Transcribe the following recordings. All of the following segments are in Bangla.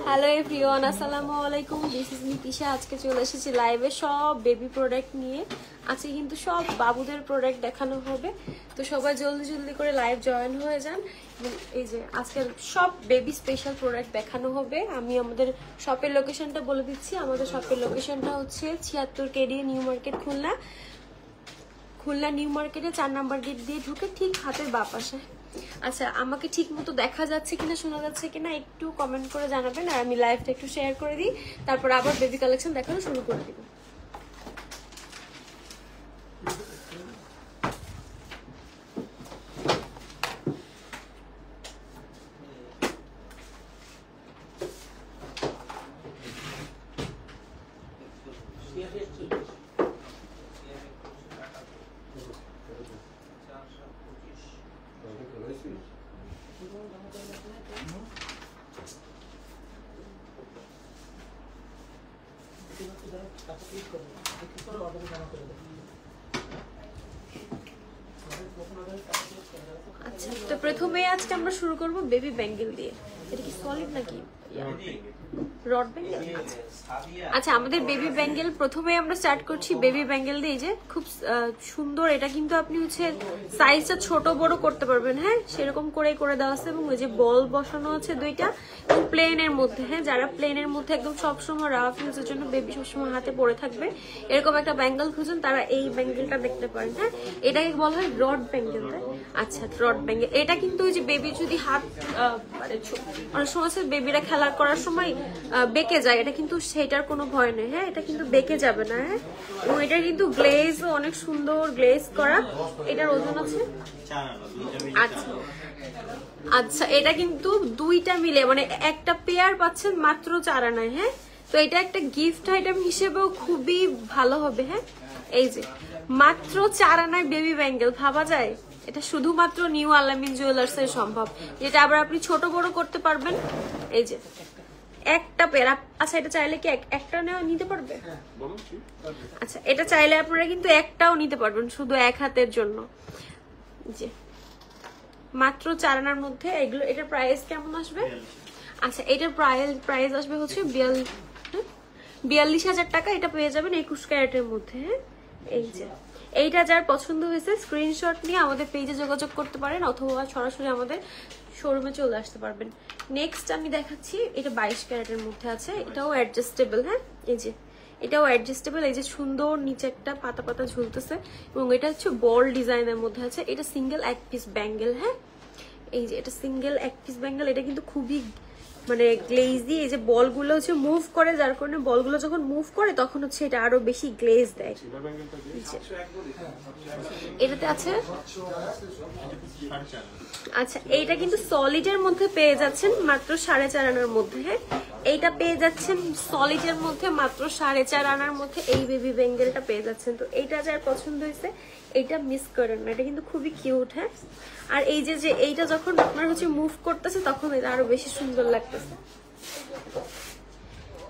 হ্যালো এভরিওয়ান, আসসালামু আলাইকুম। This is Nitisha. আজকে চলে এসেছি লাইভে সব বেবি প্রোডাক্ট নিয়ে। আজকে কিন্তু সব বাবুদের প্রোডাক্ট দেখানো হবে, তো সবাই জলদি জলদি করে লাইভ জয়েন হয়ে যান। এই যে আজকে সব বেবি স্পেশাল প্রোডাক্ট দেখানো হবে। আমি আমাদের শপের লোকেশনটা বলে দিচ্ছি। আমাদের শপের লোকেশনটা হচ্ছে 76 KD new market, Khulna new মার্কেটে 4 নাম্বার গেট দিয়ে ঢুকে ঠিক হাতের বাঁ পাশে। আচ্ছা, আমাকে ঠিক মতো দেখা যাচ্ছে কিনা, শোনা যাচ্ছে কিনা একটু কমেন্ট করে জানাবেন, আর আমি লাইভটা একটু শেয়ার করে দিই, তারপর আবার বেবি কালেকশন দেখানো শুরু করে দিব। আচ্ছা, তো প্রথমে আজকে আমরা শুরু করব বেবি ব্যাঙ্গেল দিয়ে। এটা কি সলিড নাকি রড ব্যাঙ্গেল? আচ্ছা, আমাদের বেবি ব্যাঙ্গেল প্রথমে আমরা স্টার্ট করছি বেবি ব্যাঙ্গেল দিয়ে। যে খুব সুন্দর, এটা কিন্তু আপনি হচ্ছে সাইজটা ছোট বড় করতে পারবেন, হ্যাঁ সেরকম করে দেওয়া আছে। এবং ওই যে বল বসানো আছে দুইটা, এবং প্লেনের মধ্যে, হ্যাঁ যারা প্লেনের মধ্যে একদম সবসময় রাফ ইউজের জন্য বেবি সবসময় হাতে পরে থাকবে, এরকম একটা ব্যাঙ্গেল খুঁজেন, তারা এই ব্যাঙ্গেলটা দেখতে পারেন। হ্যাঁ, এটাকে বলা হয় রড ব্যাঙ্গেল। আচ্ছা, রড ব্যাঙ্গেল এটা কিন্তু ওই যে বেবি যদি হাত মানে অনেক সময় বেবিরা খেলা করার সময় বেঁকে যায়, এটা কিন্তু সেটার কোনো ভয় নেই। হ্যাঁ, এটা কিন্তু বেঁকে যাবে না। হ্যাঁ, এবং এটা কিন্তু গ্লেজ অনেক সুন্দর গ্লেজ করা। এটার ওজন আছে, আচ্ছা আচ্ছা, এটা কিন্তু দুইটা মিলে মানে একটা পেয়ার পাচ্ছেন মাত্র 4 আনায়। হ্যাঁ, তো এটা একটা গিফট আইটেম হিসেবেও খুবই ভালো হবে। হ্যাঁ, এই যে মাত্র 4 আনায় বেবি ব্যাঙ্গেল, ভাবা যায়? এটা শুধুমাত্র নিউ আলামিন জুয়েলার্স এর সম্ভব, যেটা আবার আপনি ছোট বড় করতে পারবেন। এই যে একটা পেয়ার। আচ্ছা, এটা চাইলে কি একটা নিতে পারবে? আচ্ছা, এটা চাইলে আপনারা কিন্তু একটাও নিতে পারবেন শুধু এক হাতের জন্য। যে মাত্র 4 আনার মধ্যে এগুলো। এটার প্রাইস কেমন আসবে? আচ্ছা, এটার প্রাইস আসবে হচ্ছে 42,000 টাকা। এটা পেয়ে যাবেন 21 ক্যারেটের মধ্যে। হ্যাঁ, এই যে এইটা যার পছন্দ হয়েছে স্ক্রিনশট নিয়ে আমাদের পেজে যোগাযোগ করতে পারেন, অথবা সরাসরি আমাদের শোরুমে চলে আসতে পারবেন। নেক্সট আমি দেখাচ্ছি, এটা 22 ক্যারেটের মধ্যে আছে। এটাও অ্যাডজাস্টেবল। হ্যাঁ, এই যে এটাও অ্যাডজাস্টেবল। এই যে সুন্দর নিচে একটা পাতা পাতা ঝুলতেছে, এবং এটা হচ্ছে বল ডিজাইনের মধ্যে আছে। এটা সিঙ্গেল এক পিস ব্যাঙ্গেল। হ্যাঁ, এই যে এটা সিঙ্গেল এক পিস ব্যাঙ্গেল। এটা কিন্তু খুবই মানে গ্লেজি। এই যে বলগুলো হচ্ছে মুভ করে, যার কারণে বলগুলো যখন মুভ করে তখন হচ্ছে এটা আরো বেশি গ্লেজ দেয়। এটাতে আছে, আচ্ছা এইটা কিন্তু সলিডের মধ্যে পেয়ে যাচ্ছেন মাত্র 4.5 আনার মধ্যে। হ্যাঁ, এইটা পেয়ে যাচ্ছেন সলিডের মধ্যে মাত্র 4.5 আনার মধ্যে। এই বেবি ব্যাঙ্গেলটা পেয়ে যাচ্ছেন। তো এইটা যার পছন্দ হয়েছে এইটা মিস করেন না, এটা কিন্তু খুবই কিউট। হ্যাঁ, আর এই যে এইটা যখন আপনার হচ্ছে মুভ করতেছে তখন এটা আরো বেশি সুন্দর লাগতেছে।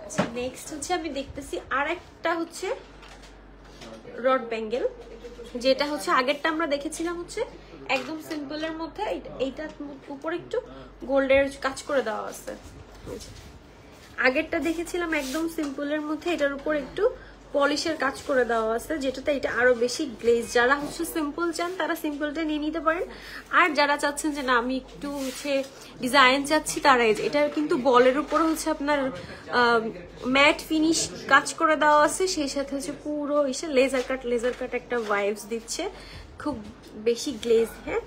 আচ্ছা, নেক্সট হচ্ছে আমি দেখতেছি আর একটা হচ্ছে রড ব্যাঙ্গেল, যেটা হচ্ছে আগেরটা আমরা দেখেছিলাম হচ্ছে একদম সিম্পলের মধ্যে। এইটার উপরে একটু গোল্ডের কাজ করে দেওয়া আছে। আগেরটা দেখেছিলাম একদম সিম্পলের মধ্যে, এটার উপর একটু পলিশের কাজ করে দেওয়া আছে, যেটাতে এটা আরো বেশি গ্লেজ। যারা হচ্ছে সিম্পল চান তারা সিম্পলটা নিয়ে নিতে পারেন, আর যারা চাচ্ছেন যে না আমি একটু হচ্ছে ডিজাইন চাচ্ছি তারা এটা কিন্তু বলের উপর হচ্ছে আপনার ম্যাট ফিনিশ কাজ করে দেওয়া আছে, সেই সাথে হচ্ছে পুরো এসে লেজার কাট একটা ভাইবস দিচ্ছে, খুব বেশি গ্লেজ। হ্যাঁ,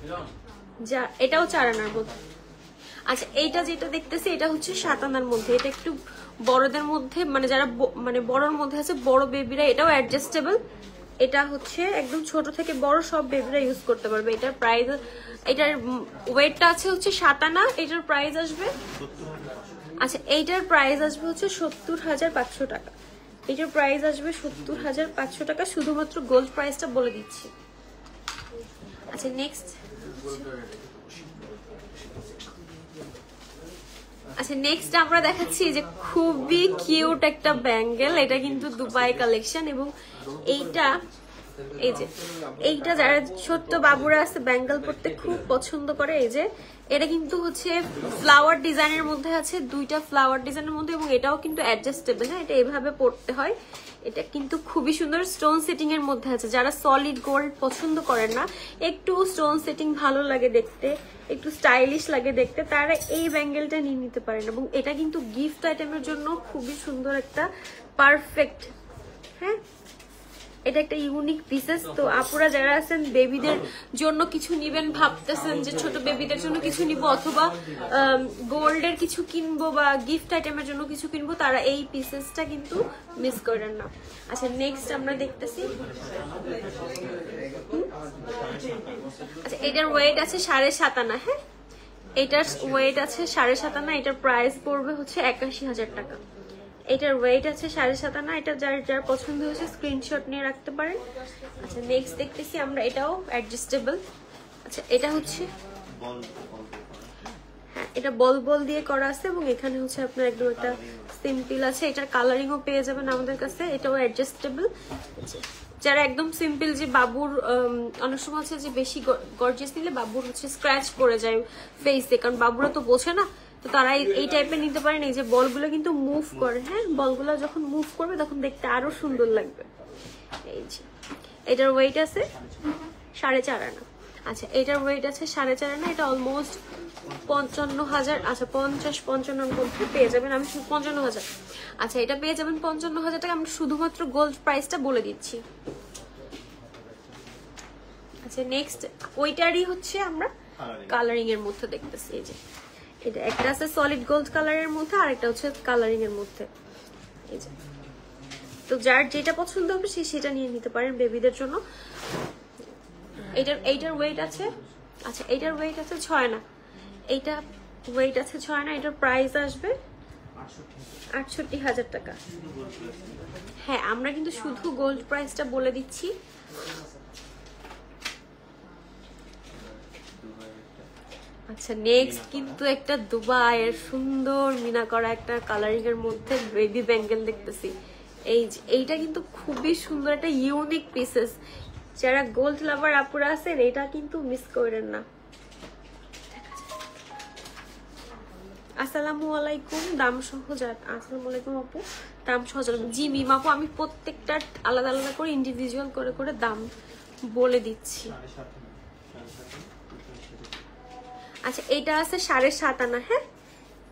যা এটাও 4 আনার মধ্যে। আচ্ছা, এইটা যেটা দেখতেছি এটা হচ্ছে 7 আনার মধ্যে। এটা একটু বড়দের মধ্যে, মানে যারা মানে বড়র মধ্যে আছে, বড় বেবিরা, এটাও অ্যাডজাস্টেবল। এটা হচ্ছে একদম ছোট থেকে বড় সব বেবিরা ইউজ করতে পারবে। এটার প্রাইস, এটার ওয়েটটা আছে হচ্ছে 7 আনা। এটার প্রাইস আসবে, আচ্ছা এইটার প্রাইস আসবে হচ্ছে 70,500 টাকা। এটার প্রাইস আসবে 70,500 টাকা, শুধুমাত্র গোল্ড প্রাইসটা বলে দিচ্ছি। আচ্ছা, নেক্সট আচ্ছা নেক্সট আমরা দেখাচ্ছি যে খুবই কিউট একটা ব্যাঙ্গেল। এটা কিন্তু দুবাই কালেকশন, এবং এইটা এই যে এইটা যারা ছোট্ট বাবুরা আছে ব্যাঙ্গেল পরতে খুব পছন্দ করে, এই যে এটা কিন্তু হচ্ছে ফ্লাওয়ার ডিজাইনের মধ্যে আছে, দুইটা ফ্লাওয়ার ডিজাইনের মধ্যে, এবং এটাও কিন্তু অ্যাডজাস্টেবল। হ্যাঁ, এটা এভাবে পড়তে হয়। এটা কিন্তু খুবই সুন্দর স্টোন সেটিং এর মধ্যে আছে। যারা সলিড গোল্ড পছন্দ করেন না, একটু স্টোন সেটিং ভালো লাগে দেখতে, একটু স্টাইলিশ লাগে দেখতে, তারা এই ব্যাঙ্গেলটা নিয়ে নিতে পারেন। এবং এটা কিন্তু গিফট আইটেমের জন্য খুবই সুন্দর একটা পারফেক্ট। হ্যাঁ, এটা একটা ইউনিক পিসেস। তো আপুরা যারা আছেন বেবিদের জন্য কিছু নিবেন ভাবতেছেন যে ছোট বেবিদের জন্য কিছু নিব অথবা গোল্ডের কিছু কিনবো বা গিফট আইটেমের জন্য কিছু কিনবো, তারা এই পিসেসটা কিন্তু মিস করেন না। আচ্ছা, নেক্সট আমরা দেখতেছি। আচ্ছা, এটার ওয়েট আছে 7.5 আনা। হ্যাঁ, এটার ওয়েট আছে 7.5 আনা। এটার প্রাইস পড়বে হচ্ছে 81,000 টাকা। এটার ওয়েট আছে 7.5 আনা। এটা যার পছন্দ হয়েছে স্ক্রিনশট নিয়ে রাখতে পারেন। আচ্ছা, নেক্সট দেখতেছি আমরা, এটাও অ্যাডজাস্টেবল। আচ্ছা, এটা হচ্ছে, হ্যাঁ, এটা বল বল দিয়ে করা আছে এবং এখানে হচ্ছে আপনার একদম একটা সিম্পল আছে। এটার কালারিংও পেয়ে যাবেন আমাদের কাছে। এটাও অ্যাডজাস্টেবল। যারা একদম সিম্পল, যে বাবুর অনেক সময় হচ্ছে যে বেশি গর্জিয়াস নিলে বাবুর হচ্ছে স্ক্র্যাচ পড়ে যায় ফেসে, কারণ বাবুরা তো বোঝে না, তো তারা এই টাইপের নিতে পারেন। এই যে বলগুলো কিন্তু মুভ করে। হ্যাঁ, বলগুলো যখন মুভ করবে তখন দেখতে আরো সুন্দর লাগবে। এই যে এটার ওয়েট আছে 4.5 আনা। আচ্ছা, এটার ওয়েট আছে 4.5 আনা। এটা অলমোস্ট 55,000। আচ্ছা, 50-55 মধ্যে পেয়ে যাবেন। আমি 55,000। আচ্ছা, এটা পেয়ে যাবেন 55,000 টাকা। আমরা শুধুমাত্র গোল্ড প্রাইসটা বলে দিচ্ছি। আচ্ছা, নেক্সট ওইটারই হচ্ছে আমরা কালারিং এর মধ্যে দেখতেছি। এই যে এটা একটা আছে সলিড গোল্ড কালারের মধ্যে, আর একটা হচ্ছে কালারিং এর মধ্যে। এই যে, তো যার যেটা পছন্দ হবে সে সেটা নিয়ে নিতে পারেন বেবিদের জন্য। এইটার ওয়েট আছে, আচ্ছা, এইটার ওয়েট আছে 6 আনা। এইটা ওয়েট আছে 6 আনা। এটার প্রাইস আসবে 68,000 টাকা। হ্যাঁ, আমরা কিন্তু শুধু গোল্ড প্রাইসটা বলে দিচ্ছি। আচ্ছা, নেক্সট কিন্তু একটা দুবাইয়ের সুন্দর মিনা করা একটা কালারিং এর মধ্যে বেবি ব্যাঙ্গেল দেখতেছি। এইটা কিন্তু খুবই সুন্দর একটা ইউনিক পিসেস। যারা গোল্ড লাভার আপুরা আছেন, এটা কিন্তু মিস করেন না। আসসালামু আলাইকুম। দাম সহ আসসালামু আলাইকুম আপু। দাম সহ জি মিম আপু, আমি প্রত্যেকটা আলাদা আলাদা করে ইন্ডিভিজুয়াল করে দাম বলে দিচ্ছি। আচ্ছা, এটা আছে 7.5 আনা। হ্যাঁ,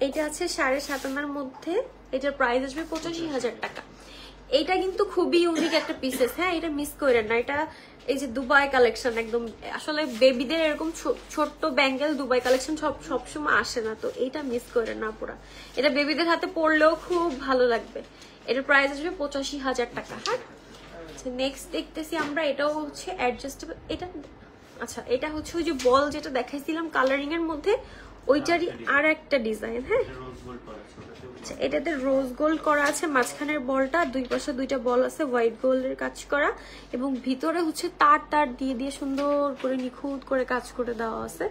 এটা আছে 7.5 আনার মধ্যে। এটার প্রাইস আসবে 85,000 টাকা। এটা কিন্তু খুবই ইউনিক একটা পিসেস। হ্যাঁ, এটা মিস করেন না। এটা এই যে দুবাই কালেকশন, একদম আসলে বেবিদের এরকম ছোট্ট ব্যাঙ্গেল দুবাই কালেকশন সবসময় আসে না, তো এটা মিস করেন না পুরা। এটা বেবিদের হাতে পরলেও খুব ভালো লাগবে। এটার প্রাইস আসবে 85,000 টাকা। হ্যাঁ, আচ্ছা, নেক্সট দেখতেছি আমরা, এটাও হচ্ছে অ্যাডজাস্টেবল। এটা, আচ্ছা, এটা হচ্ছে ওই যে বল যেটা দেখাইছিলাম কালারিং এর মধ্যে, ওইটারই আর একটা ডিজাইন। হ্যাঁ, আচ্ছা, এটাতে রোজ গোল্ড করা আছে। মাঝখানের বলটা, দুই পাশে দুইটা বল আছে হোয়াইট গোল্ডের কাজ করা, এবং ভিতরে হচ্ছে তার দিয়ে সুন্দর করে নিখুঁত করে কাজ করে দেওয়া আছে।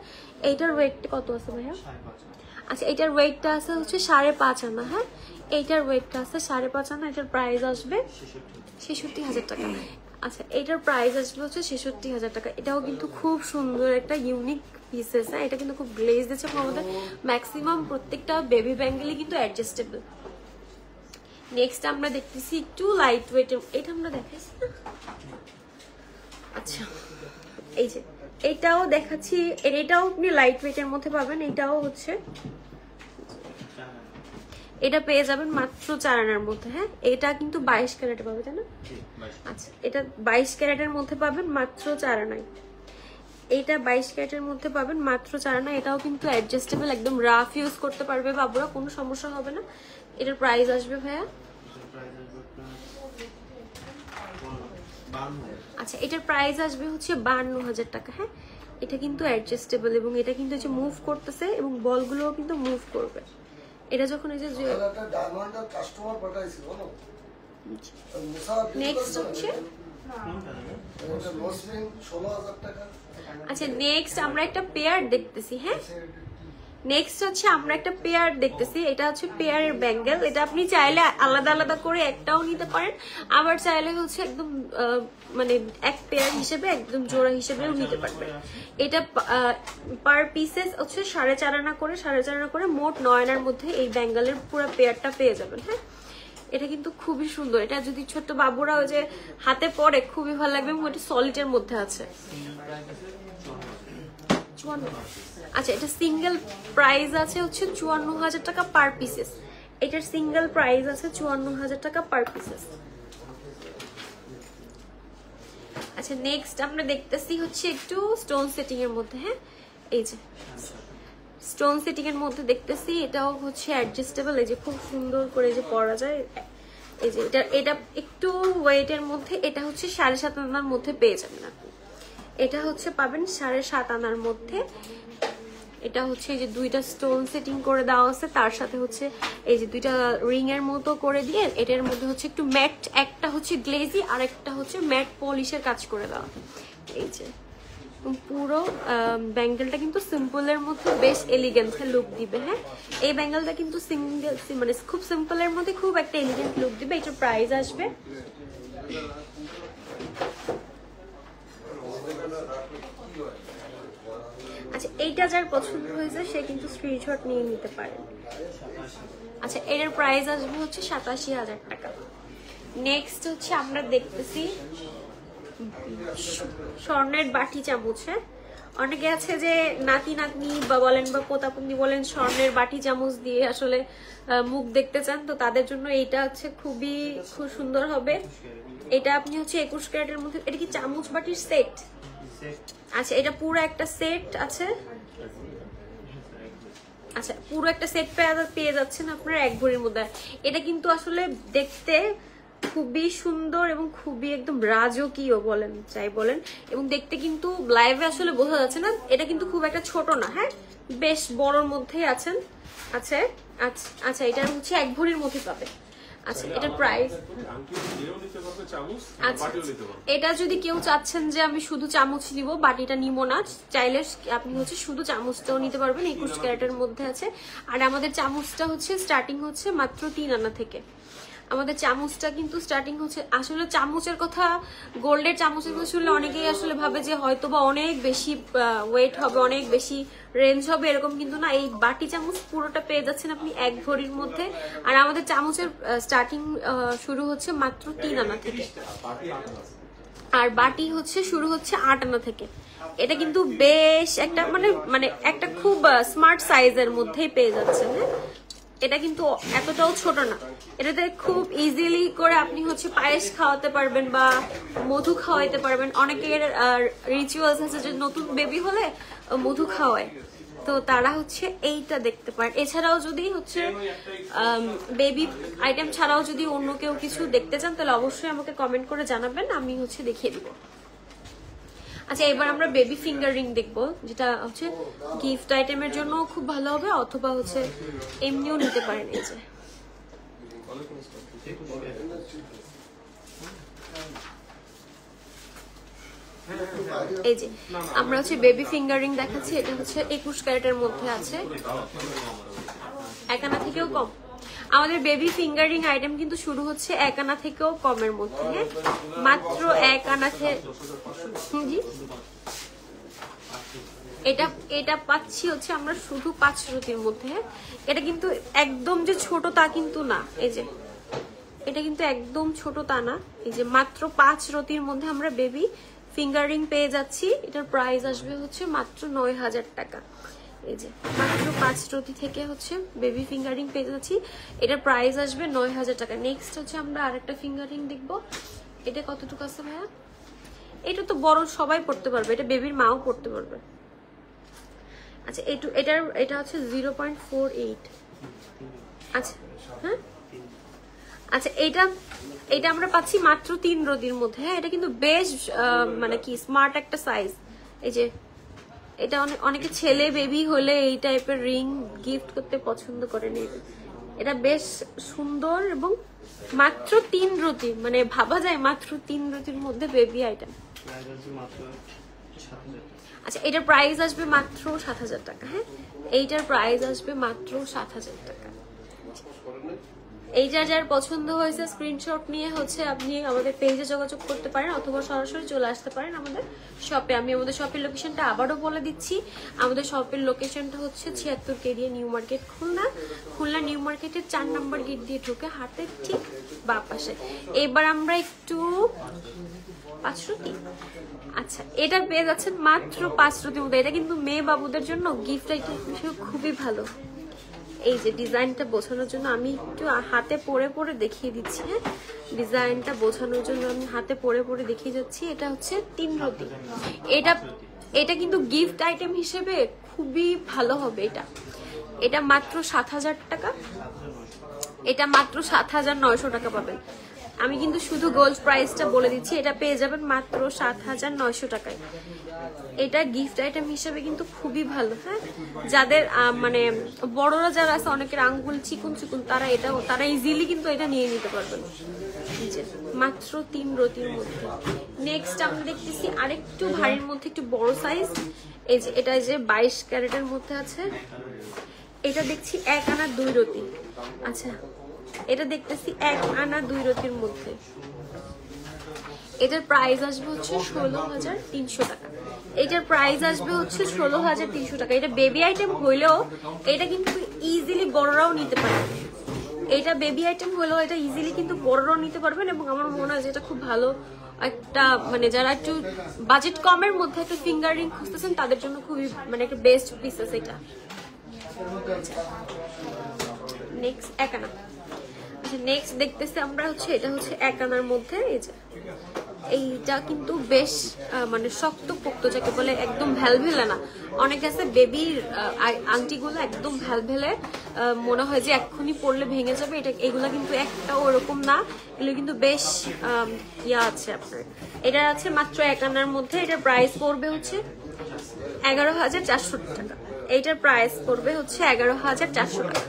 এইটার ওয়েট কত আছে ভাইয়া? আচ্ছা, এটার ওয়েটটা আছে হচ্ছে 5.5 আনা। হ্যাঁ, এইটার ওয়েটটা আছে 5.5 আনা। এটার প্রাইস আসবে 66,000 টাকা। আচ্ছা, এটার প্রাইস আসবে হচ্ছে 66,000 টাকা। এটাও কিন্তু খুব সুন্দর একটা ইউনিক পিসেস। হ্যাঁ, এটা কিন্তু খুব গ্লেজ দিচ্ছে। আমাদের ম্যাক্সিমাম প্রত্যেকটা বেবি ব্যাঙ্গেলই কিন্তু অ্যাডজাস্টেবল। নেক্সট আমরা দেখতেছি একটু লাইট ওয়েটের। এটা আমরা দেখাইছি না? আচ্ছা, এই যে এটাও দেখাচ্ছি। এটাও আপনি লাইট ওয়েটের মধ্যে পাবেন। এটাও হচ্ছে, এটা পেয়ে যাবেন মাত্র 4 আনার মধ্যে। হ্যাঁ, এটা কিন্তু 22 ক্যারেটে পাবে, তাই না? আচ্ছা, এটা 22 ক্যারেটের মধ্যে পাবেন মাত্র 4 আনায়। এটা 22 ক্যারেটের মধ্যে পাবেন মাত্র 4 আনা। এটাও কিন্তু অ্যাডজাস্টেবল, একদম রাফ ইউজ করতে পারবে বাবুরা, কোনো সমস্যা হবে না। এটার প্রাইস আসবে ভাইয়া, আচ্ছা, এটার প্রাইস আসবে হচ্ছে 52,000 টাকা। হ্যাঁ, এটা কিন্তু অ্যাডজাস্টেবল এবং এটা কিন্তু যে মুভ করতেছে এবং বলগুলোও কিন্তু মুভ করবে। এটা যখন এই যে নেক্সট হচ্ছে, আচ্ছা, নেক্সট আমরা একটা পেয়ার দেখতেছি। হ্যাঁ, নেক্সট হচ্ছে আমরা একটা পেয়ার দেখতেছি, এটা হচ্ছে পেয়ারের ব্যাঙ্গেল। এটা আপনি চাইলে আলাদা আলাদা করে একটাও নিতে পারেন, আবার চাইলে হচ্ছে একদম মানে এক পেয়ার হিসেবে একদম জোড়া হিসেবেও নিতে পারবেন। এটা পার পিসেস হচ্ছে 4.5 আনা করে, 4.5 আনা করে মোট 9 আনার মধ্যে এই ব্যাঙ্গেলের পুরো পেয়ারটা পেয়ে যাবেন। হ্যাঁ, এটা কিন্তু খুবই সুন্দর। এটা যদি ছোট বাবুরা ওই যে হাতে পরে খুবই ভালো লাগবে, এবং এটা সলিডের মধ্যে আছে। আচ্ছা, এটা সিঙ্গেল প্রাইস আছে হচ্ছে 54,000 টাকা পার পিসেস। এটার সিঙ্গেল প্রাইস আছে 54,000 টাকা পার পিসেস। আচ্ছা, নেক্সট আমরা দেখতেছি হচ্ছে একটু স্টোন সেটিং এর মধ্যে। হ্যাঁ, এই যে স্টোন সেটিং এর মধ্যে দেখতেছি, এটাও হচ্ছে অ্যাডজাস্টেবল। এই যে খুব সুন্দর করে যে পরা যায়। এই যে এটা একটু ওয়েটের মধ্যে, এটা হচ্ছে 7.5 আনার মধ্যে পেয়ে যাবেন আপনি। এটা হচ্ছে পাবেন 7.5 আনার মধ্যে। এটা হচ্ছে এই যে দুইটা স্টোন সেটিং করে দেওয়া আছে, তার সাথে হচ্ছে এই যে দুইটা রিং এর মতো করে দিয়ে এটার মধ্যে হচ্ছে একটু ম্যাট, একটা হচ্ছে গ্লেজি আর একটা হচ্ছে ম্যাট পলিশের কাজ করে দেওয়া। এই যে পুরো ব্যাঙ্গেলটা কিন্তু সিম্পলের মধ্যে বেশ এলিগেন্ট লুক দিবে। হ্যাঁ, এই ব্যাঙ্গেলটা কিন্তু সিঙ্গেল মানে খুব সিম্পলের মধ্যে খুব একটা এলিগেন্ট লুক দিবে। এটার প্রাইস আসবে আচ্ছা, এইটা যার পছন্দ হয়েছে সে কিন্তু স্ক্রিনশট নিয়ে নিতে পারেন। আচ্ছা, এটার প্রাইস আসবে হচ্ছে 87,000 টাকা। নেক্সট হচ্ছে আমরা দেখতেছি স্বর্ণের বাটি চামচ। হ্যাঁ, অনেকে আছে যে নাতি নাতনি বা বলেন বা পোতাপুতি বলেন স্বর্ণের বাটি চামচ দিয়ে আসলে মুখ দেখতে চান, তো তাদের জন্য এইটা হচ্ছে খুব সুন্দর হবে। এটা আপনি হচ্ছে 21 ক্যারেটের মধ্যে। এটা কি চামচ বাটির সেট? আচ্ছা, এটা পুরো একটা সেট আছে। আচ্ছা, পুরো একটা সেট পেয়ে যাচ্ছেন আপনারা 1 ভরির মধ্যে। এটা কিন্তু আসলে দেখতে খুবই সুন্দর এবং খুবই একদম রাজকীয় বলেন চাই বলেন, এবং দেখতে কিন্তু লাইভে আসলে বোঝা যাচ্ছে না। এটা কিন্তু খুব একটা ছোট না, হ্যাঁ, বেশ বড়র মধ্যেই আছেন। আচ্ছা আচ্ছা, এটা হচ্ছে 1 ভরির মধ্যে পাবে। আচ্ছা, এটার প্রাইস আচ্ছা, এটা যদি কেউ চাচ্ছেন যে আমি শুধু চামচ নিব, বাটিটা নিব না, চাইলে আপনি হচ্ছে শুধু চামচটাও নিতে পারবেন। 21 ক্যারেটের মধ্যে আছে। আর আমাদের চামচটা হচ্ছে স্টার্টিং হচ্ছে মাত্র 3 আনা থেকে। আমাদের চামচটা কিন্তু স্টার্টিং হচ্ছে, আসলে চামচের কথা, গোল্ডের চামচের কথা শুনলে অনেকেই আসলে ভাবে যে হয়তো বা অনেক বেশি ওয়েট হবে, অনেক বেশি রেঞ্জ হবে, এরকম কিন্তু না। এই বাটি চামচ পুরোটা পেয়ে যাচ্ছেন আপনি 1 ভরির মধ্যে। আর আমাদের চামচের স্টার্টিং শুরু হচ্ছে মাত্র 3 আনা থেকে, আর বাটি হচ্ছে শুরু হচ্ছে 8 আনা থেকে। এটা কিন্তু বেশ একটা মানে একটা খুব স্মার্ট সাইজের মধ্যেই পেয়ে যাচ্ছেন। হ্যাঁ, এটা কিন্তু এতটাও ছোট না। এটাতে খুব ইজিলি করে আপনি হচ্ছে পায়েস খাওয়াতে পারবেন বা মধু খাওয়াইতে পারবেন। অনেকের রিচুয়ালস আছে যে নতুন বেবি হলে মধু খাওয়ায়, তো তারা হচ্ছে এইটা দেখতে পারেন। এছাড়াও যদি হচ্ছে বেবি আইটেম ছাড়াও যদি অন্য কেউ কিছু দেখতে চান তাহলে অবশ্যই আমাকে কমেন্ট করে জানাবেন, আমি হচ্ছে দেখিয়ে দিব। আচ্ছা, এবার আমরা বেবি ফিঙ্গার রিং দেখবো, যেটা হচ্ছে গিফট আইটেমের জন্য খুব ভালো হবে, অথবা হচ্ছে এমনিও নিতে পারেন। এই যে এই যে আমরা হচ্ছে বেবি ফিঙ্গার রিং দেখাচ্ছি। এটা হচ্ছে 21 ক্যারেটের মধ্যে আছে, 1 আনা থেকেও কম। আমাদের বেবি ফিঙ্গার রিং আইটেম কিন্তু শুরু হচ্ছে 1 আনা থেকেও কমের মধ্যে। হ্যাঁ, মাত্র 1 আনা থেকে। জি, এটা পাচ্ছি হচ্ছে আমরা শুধু 5 রতির মধ্যে। এটা কিন্তু একদম যে ছোট তা কিন্তু না। এই যে এটা কিন্তু একদম ছোট তা না। এই যে মাত্র 5 রতির মধ্যে আমরা বেবি ফিঙ্গার রিং পেয়ে যাচ্ছি। এটার প্রাইস আসবে হচ্ছে মাত্র 9,000 টাকা। এই যে মাত্র 5 রতি থেকে হচ্ছে বেবি ফিঙ্গার রিং পেয়ে যাচ্ছি। এটার প্রাইস আসবে 9,000 টাকা। নেক্সট হচ্ছে আমরা আরেকটা ফিঙ্গার রিং দেখবো। এটা কতটুকু আছে ভাইয়া? এটা তো বড় সবাই পড়তে পারবে, এটা বেবির মাও পড়তে পারবে। আচ্ছা, এটা হচ্ছে 0.48। আচ্ছা, হ্যাঁ, আচ্ছা, এটা আমরা পাচ্ছি মাত্র 3 রতির মধ্যে। হ্যাঁ, এটা কিন্তু বেশ মানে কি স্মার্ট একটা সাইজ। এই যে এটা অনেকে ছেলে বেবি হলে এই টাইপের রিং গিফট করতে পছন্দ করে। এটা বেশ সুন্দর এবং মাত্র 3 রতি, মানে ভাবা যায় মাত্র 3 রতির মধ্যে বেবি আইটেম। আচ্ছা এটার প্রাইস আসবে মাত্র 7,000 টাকা। হ্যাঁ এইটার প্রাইস আসবে মাত্র 7,000 টাকা। এইটা যার পছন্দ হয়েছে স্ক্রিনশট নিয়ে হচ্ছে আপনি আমাদের পেজে যোগাযোগ করতে পারেন অথবা সরাসরি চলে আসতে পারেন আমাদের শপে। আমি আমাদের শপের লোকেশনটা আবারও বলে দিচ্ছি। আমাদের শপের লোকেশনটা হচ্ছে 76 কেরিয়া নিউ মার্কেট খুলনা নিউ মার্কেটের 4 নম্বর গেট দিয়ে ঢুকে হাতের ঠিক বাঁ পাশে। এবার আমরা একটু 5 আচ্ছা এটা পেয়ে যাচ্ছেন মাত্র 5 মধ্যে। এটা কিন্তু মেয়ে বাবুদের জন্য গিফট আইটেম হিসেবে খুবই ভালো। এই যে ডিজাইনটা বোঝানোর জন্য আমি একটু হাতে পরে পরে দেখিয়ে দিচ্ছি। হ্যাঁ ডিজাইনটা বোঝানোর জন্য আমি হাতে পরে পরে দেখিয়ে যাচ্ছি। এটা হচ্ছে 3 রতি। এটা কিন্তু গিফট আইটেম হিসেবে খুবই ভালো হবে। এটা মাত্র 7,000 টাকা। এটা মাত্র 7,900 টাকা পাবেন। আমি কিন্তু শুধু গোল্ড প্রাইসটা বলে দিচ্ছি। এটা পেয়ে যাবেন মাত্র 7,900 টাকায়। এটা গিফট আইটেম হিসেবে কিন্তু খুবই ভালো। হ্যাঁ যাদের মানে বড়রা যারা আছে অনেকের আঙ্গুল চিকুন তারা ইজিলি কিন্তু এটা নিয়ে নিতে পারবেন। মাত্র 3 রতির মধ্যে। নেক্সট আমরা দেখতেছি আরেকটু ভারীর মধ্যে একটু বড় সাইজ। এই যে এটা যে 22 ক্যারেটের মধ্যে আছে। এটা দেখছি 1 আনা 2 রতি। আচ্ছা এটা দেখতেছি 1 আনা 2 রতির মধ্যে। এটার প্রাইস আসবে হচ্ছে 16,300 টাকা। এটার প্রাইস আসবে হচ্ছে 16,300 টাকা। এটা বেবি আইটেম হইলেও এটা কিন্তু ইজিলি বড়রাও নিতে পারবে। এটা বেবি আইটেম হলেও এটা ইজিলি কিন্তু বড়রাও নিতে পারবেন এবং আমার মনে হয় যে এটা খুব ভালো একটা মানে যারা একটু বাজেট কমের মধ্যে একটা ফিঙ্গার রিং খুঁজতেছেন তাদের জন্য খুবই মানে একটা বেস্ট পিসেস এটা। নেক্সট 1 আনা। আচ্ছা নেক্সট দেখতেছি আমরা হচ্ছে এটা হচ্ছে 1 আনার মধ্যে। এই যে এইটা কিন্তু বেশ মানে শক্ত পোক্ত যাকে বলে একদম ভ্যালভেলে না। অনেক আছে বেবির আংটিগুলো একদম ভ্যালভেলে মনে হয় যে এক্ষুনি পরলে ভেঙে যাবে। এগুলা কিন্তু একটা ওরকম না। এগুলো কিন্তু বেশ ইয়া আছে আপনার। এটা আছে মাত্র 1 আনার মধ্যে। এটার প্রাইস পড়বে হচ্ছে 11,400 টাকা। এইটার প্রাইস পড়বে হচ্ছে 11,400 টাকা।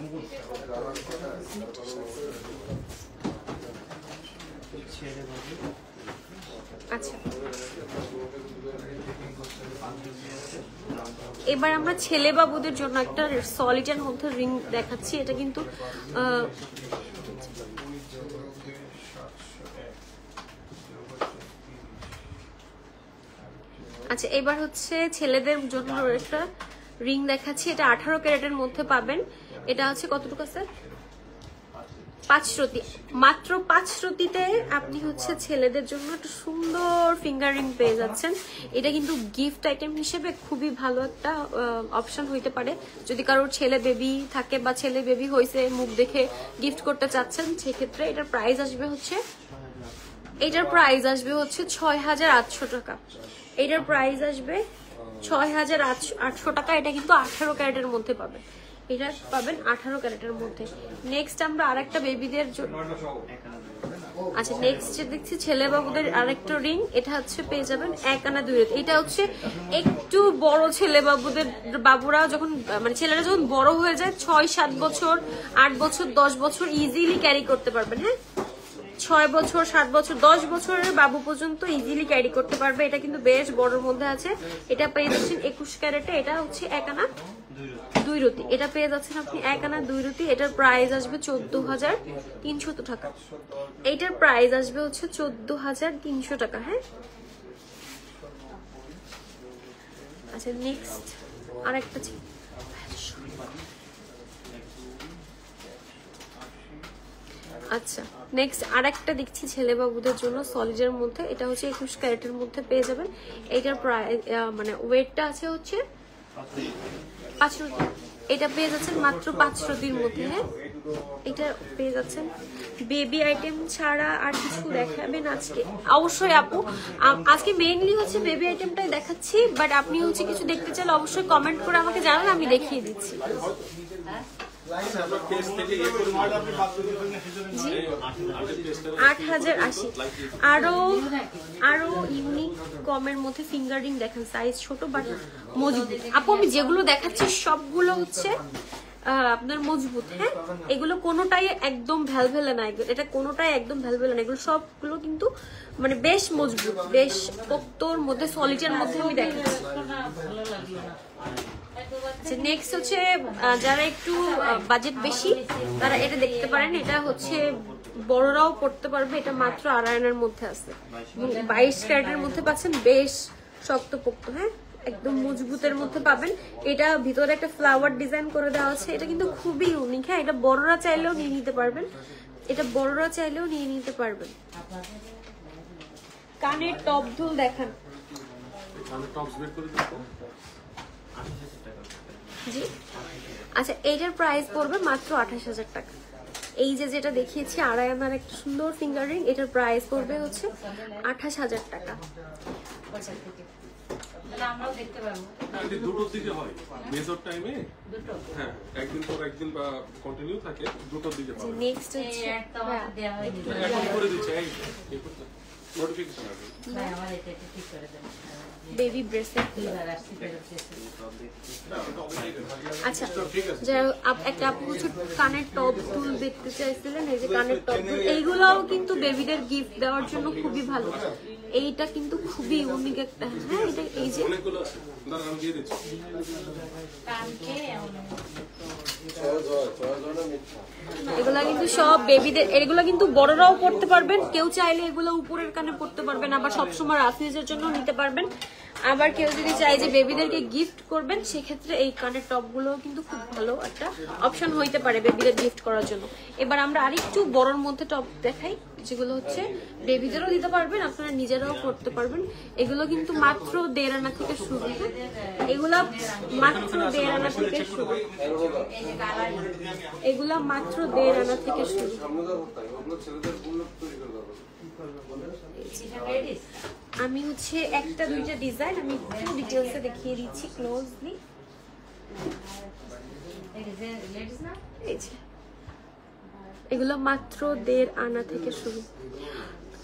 আচ্ছা এবার আমরা ছেলে বাবুদের জন্য একটা সলিডের মধ্যে রিং দেখাচ্ছি। এটা কিন্তু আচ্ছা এবার হচ্ছে ছেলেদের জন্য একটা রিং দেখাচ্ছি। এটা 18 ক্যারেটের মধ্যে পাবেন। এটা হচ্ছে কতটুকু আছে 5 রতি। মাত্র 5 রতিতে আপনি হচ্ছে ছেলেদের জন্য একটা সুন্দর ফিঙ্গার রিং পেয়ে যাচ্ছেন। এটা কিন্তু গিফট আইটেম হিসেবে খুবই ভালো একটা অপশন হইতে পারে যদি কারোর ছেলে বেবি থাকে বা ছেলে বেবি হয়েছে মুখ দেখে গিফট করতে চাচ্ছেন। সেক্ষেত্রে এটার প্রাইস আসবে হচ্ছে 6,800 টাকা। এটার প্রাইস আসবে 6,800 টাকা। এটা কিন্তু 18 ক্যারেটের মধ্যে পাবেন। এটা পাবেন 18 ক্যারেটের মধ্যে। নেক্সট আমরা আরেকটা বেবিদের জন্য আচ্ছা নেক্সট দেখছি ছেলে বাবুদের আরেকটা রিং। এটা হচ্ছে পেয়ে যাবেন 1 আনা 2 রতি। এটা হচ্ছে একটু বড় ছেলে বাবুরা যখন মানে ছেলেরা যখন বড় হয়ে যায় 6-7 বছর 8 বছর 10 বছর ইজিলি ক্যারি করতে পারবেন। হ্যাঁ 6 বছর 7 বছর 10 বছরের বাবু পর্যন্ত ইজিলি ক্যারি করতে পারবে। এটা কিন্তু বেশ বড়র মধ্যে আছে। এটা পেয়ে যাচ্ছেন 21 ক্যারেটে। এটা হচ্ছে 1 আনা 2 রতি। এটা পেয়ে যাচ্ছেন আপনি 1 আনা 2 রতি। এটার প্রাইস আসবে 14,300 টাকা। এইটার প্রাইস আসবে হচ্ছে 14,300 টাকা। হ্যাঁ আচ্ছা নেক্সট আরেকটা আচ্ছা নেক্সট আরেকটা দেখছি ছেলে বাবুদের জন্য সলিডের মধ্যে। এটা হচ্ছে 21 ক্যারেটের মধ্যে পেয়ে যাবেন। এটার প্রাইস মানে ওয়েটটা আছে হচ্ছে 5 রতি। এটা পেয়ে যাচ্ছেন মাত্র 5 রতির মধ্যে। হ্যাঁ এটা পেয়ে যাচ্ছেন। বেবি আইটেম ছাড়া আর কিছু দেখাবেন আজকে? অবশ্যই আপু আজকে মেইনলি হচ্ছে বেবি আইটেমটাই দেখাচ্ছি। বাট আপনি হচ্ছে কিছু দেখতে চাইলে অবশ্যই কমেন্ট করে আমাকে জানান, আমি দেখিয়ে দিচ্ছি। 8,080 আরো ইউনিক কমের মধ্যে ফিঙ্গার রিং দেখেন। সাইজ ছোট বাট মজবুত। আপু আমি যেগুলো দেখাচ্ছি সবগুলো হচ্ছে আপনার মজবুত। হ্যাঁ, এগুলো কোনোটাই একদম ভ্যালভেলা না, এটা কোনোটাই একদম ভ্যালভেলা না, এগুলো সবগুলো কিন্তু মানে বেশ মজবুত, বেশ পোক্তর মধ্যে, সলিডের মধ্যে আমি দেখাচ্ছি। নেক্সট হচ্ছে যারা একটু বাজেট বেশি তারা এটা দেখতে পারেন। এটা হচ্ছে বড়রাও পড়তে পারবে, এটা মাত্র 2.5 আনার মধ্যে আছে এবং 22 ক্যারেটের মধ্যে পাচ্ছেন, বেশ শক্তপোক্ত। হ্যাঁ, একদম মজবুতের মধ্যে পাবেন। এটা ভিতরে একটা ফ্লাওয়ার ডিজাইন করে দেওয়া আছে, এটা কিন্তু খুবই ইউনিক। হ্যাঁ, এটা বড়রা চাইলেও নিয়ে নিতে পারবেন, এটা বড়রা চাইলেও নিয়ে নিতে পারবেন। কানের টপ দুল দেখান। জি, আচ্ছা, এইটার প্রাইস পড়বে মাত্র 28,000 টাকা। এই যে যেটা দেখিয়েছি 2.5 আনার একটা সুন্দর ফিঙ্গার রিং, এটার প্রাইস পড়বে হচ্ছে 28,000 টাকা। আমরাও দেখতে পারবো। এটি দুটোর দিকে হয়, মেজর টাইমে দুটো, হ্যাঁ, একদিন পর একদিন বা কন্টিনিউ থাকে, দুটোর দিকে পাবে। নেক্সট হচ্ছে একটা আমাদের দেয়া হয়নি, এখন করে দিচ্ছে, এই নোটিফিকেশন আসবে। ভাই আমার এটা ঠিক করে দেন। Baby bracelet. এবার আসছি ফেরত দিয়েছি। আচ্ছা, যাই হোক, একটা আপু হচ্ছে কানের টপ দুল দেখতে চাইছিলেন, এই যে কানের টপ দুল, এইগুলাও কিন্তু বেবিদের গিফট দেওয়ার জন্য খুবই ভালো। এইটা কিন্তু খুবই ইউনিক একটা। হ্যাঁ, এটা এই যে অনেকগুলো আছে, দাঁড়ান আমি দিয়ে দিচ্ছি। কানকে এগুলা কিন্তু সব বেবিদের, এগুলো কিন্তু বড়রাও পড়তে পারবেন, কেউ চাইলে এগুলো উপরের কানে পড়তে পারবেন, আবার সবসময় রাফিজের জন্য নিতে পারবেন। আবার কেউ যদি চায় যে বেবিদেরকে গিফট করবেন, সেক্ষেত্রে এই কানের টপ গুলো কিন্তু খুব ভালো একটা অপশন হইতে পারে বেবিদের গিফট করার জন্য। এবার আমরা আরেকটু বড়র মধ্যে টপ দেখাই, যেগুলো হচ্ছে বেবিদেরও দিতে পারবেন, আপনারা নিজেরাও করতে পারবেন। এগুলো কিন্তু মাত্র 1.5 আনা থেকে শুরু। এগুলা মাত্র 1.5 আনা থেকে শুরু, এগুলা মাত্র 1.5 আনা থেকে শুরু। আমি হচ্ছে একটা দুইটা ডিজাইন আমি একটু ডিটেইলসে দেখিয়ে দিচ্ছি ক্লোজলি। এগুলো মাত্র 1.5 আনা থেকে শুরু।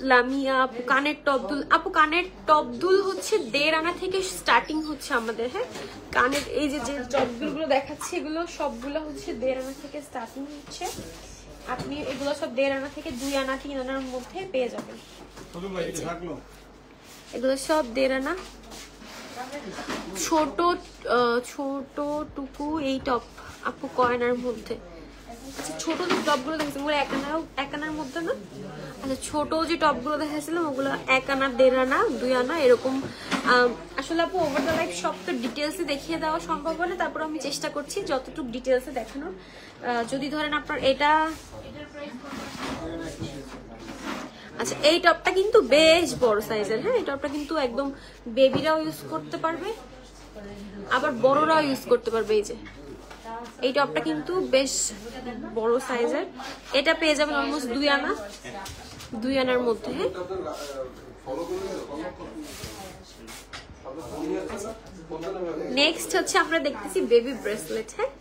লামিয়া আপু কানের টপদুল, আপু কানের টপদুল হচ্ছে 1.5 আনা থেকে স্টার্টিং হচ্ছে আমাদের। হ্যাঁ, কানের এই যে যে টপদুলগুলো দেখাচ্ছি, এগুলো সবগুলো হচ্ছে 1.5 আনা থেকে স্টার্টিং হচ্ছে। আপনি এগুলো সব 1.5 আনা থেকে 2 আনা 3 আনার মধ্যে পেয়ে যাবেন। এগুলো সব 1.5 আনা। ছোট ছোট টুকু এই টপ আপু কয়নার মধ্যে। আচ্ছা, ছোট যে টপগুলো দেখেছি ওগুলো 1 আনার মধ্যে না? আচ্ছা, ছোট যে টপগুলো দেখাচ্ছিলাম ওগুলো 1 আনা 1.5 আনা 2 আনা এরকম। আসলে আপু ওভার দ্য লাইফ সব তো ডিটেলসে দেখিয়ে দেওয়া সম্ভব হয় না, তারপর আমি চেষ্টা করছি যতটুকু ডিটেলসে দেখানোর। যদি ধরেন আপনার এটা, আচ্ছা, এই টপটা কিন্তু বেশ বড় সাইজের। হ্যাঁ, এই টপটা কিন্তু একদম বেবিরাও ইউজ করতে পারবে, আবার বড়রাও ইউজ করতে পারবে। এই যে এই টপটা কিন্তু বেশ বড় সাইজের, এটা পেয়ে যাবেন অলমোস্ট 2 আনা 2 আনার মধ্যে। হ্যাঁ, নেক্সট হচ্ছে আমরা দেখতেছি বেবি ব্রেসলেট। হ্যাঁ,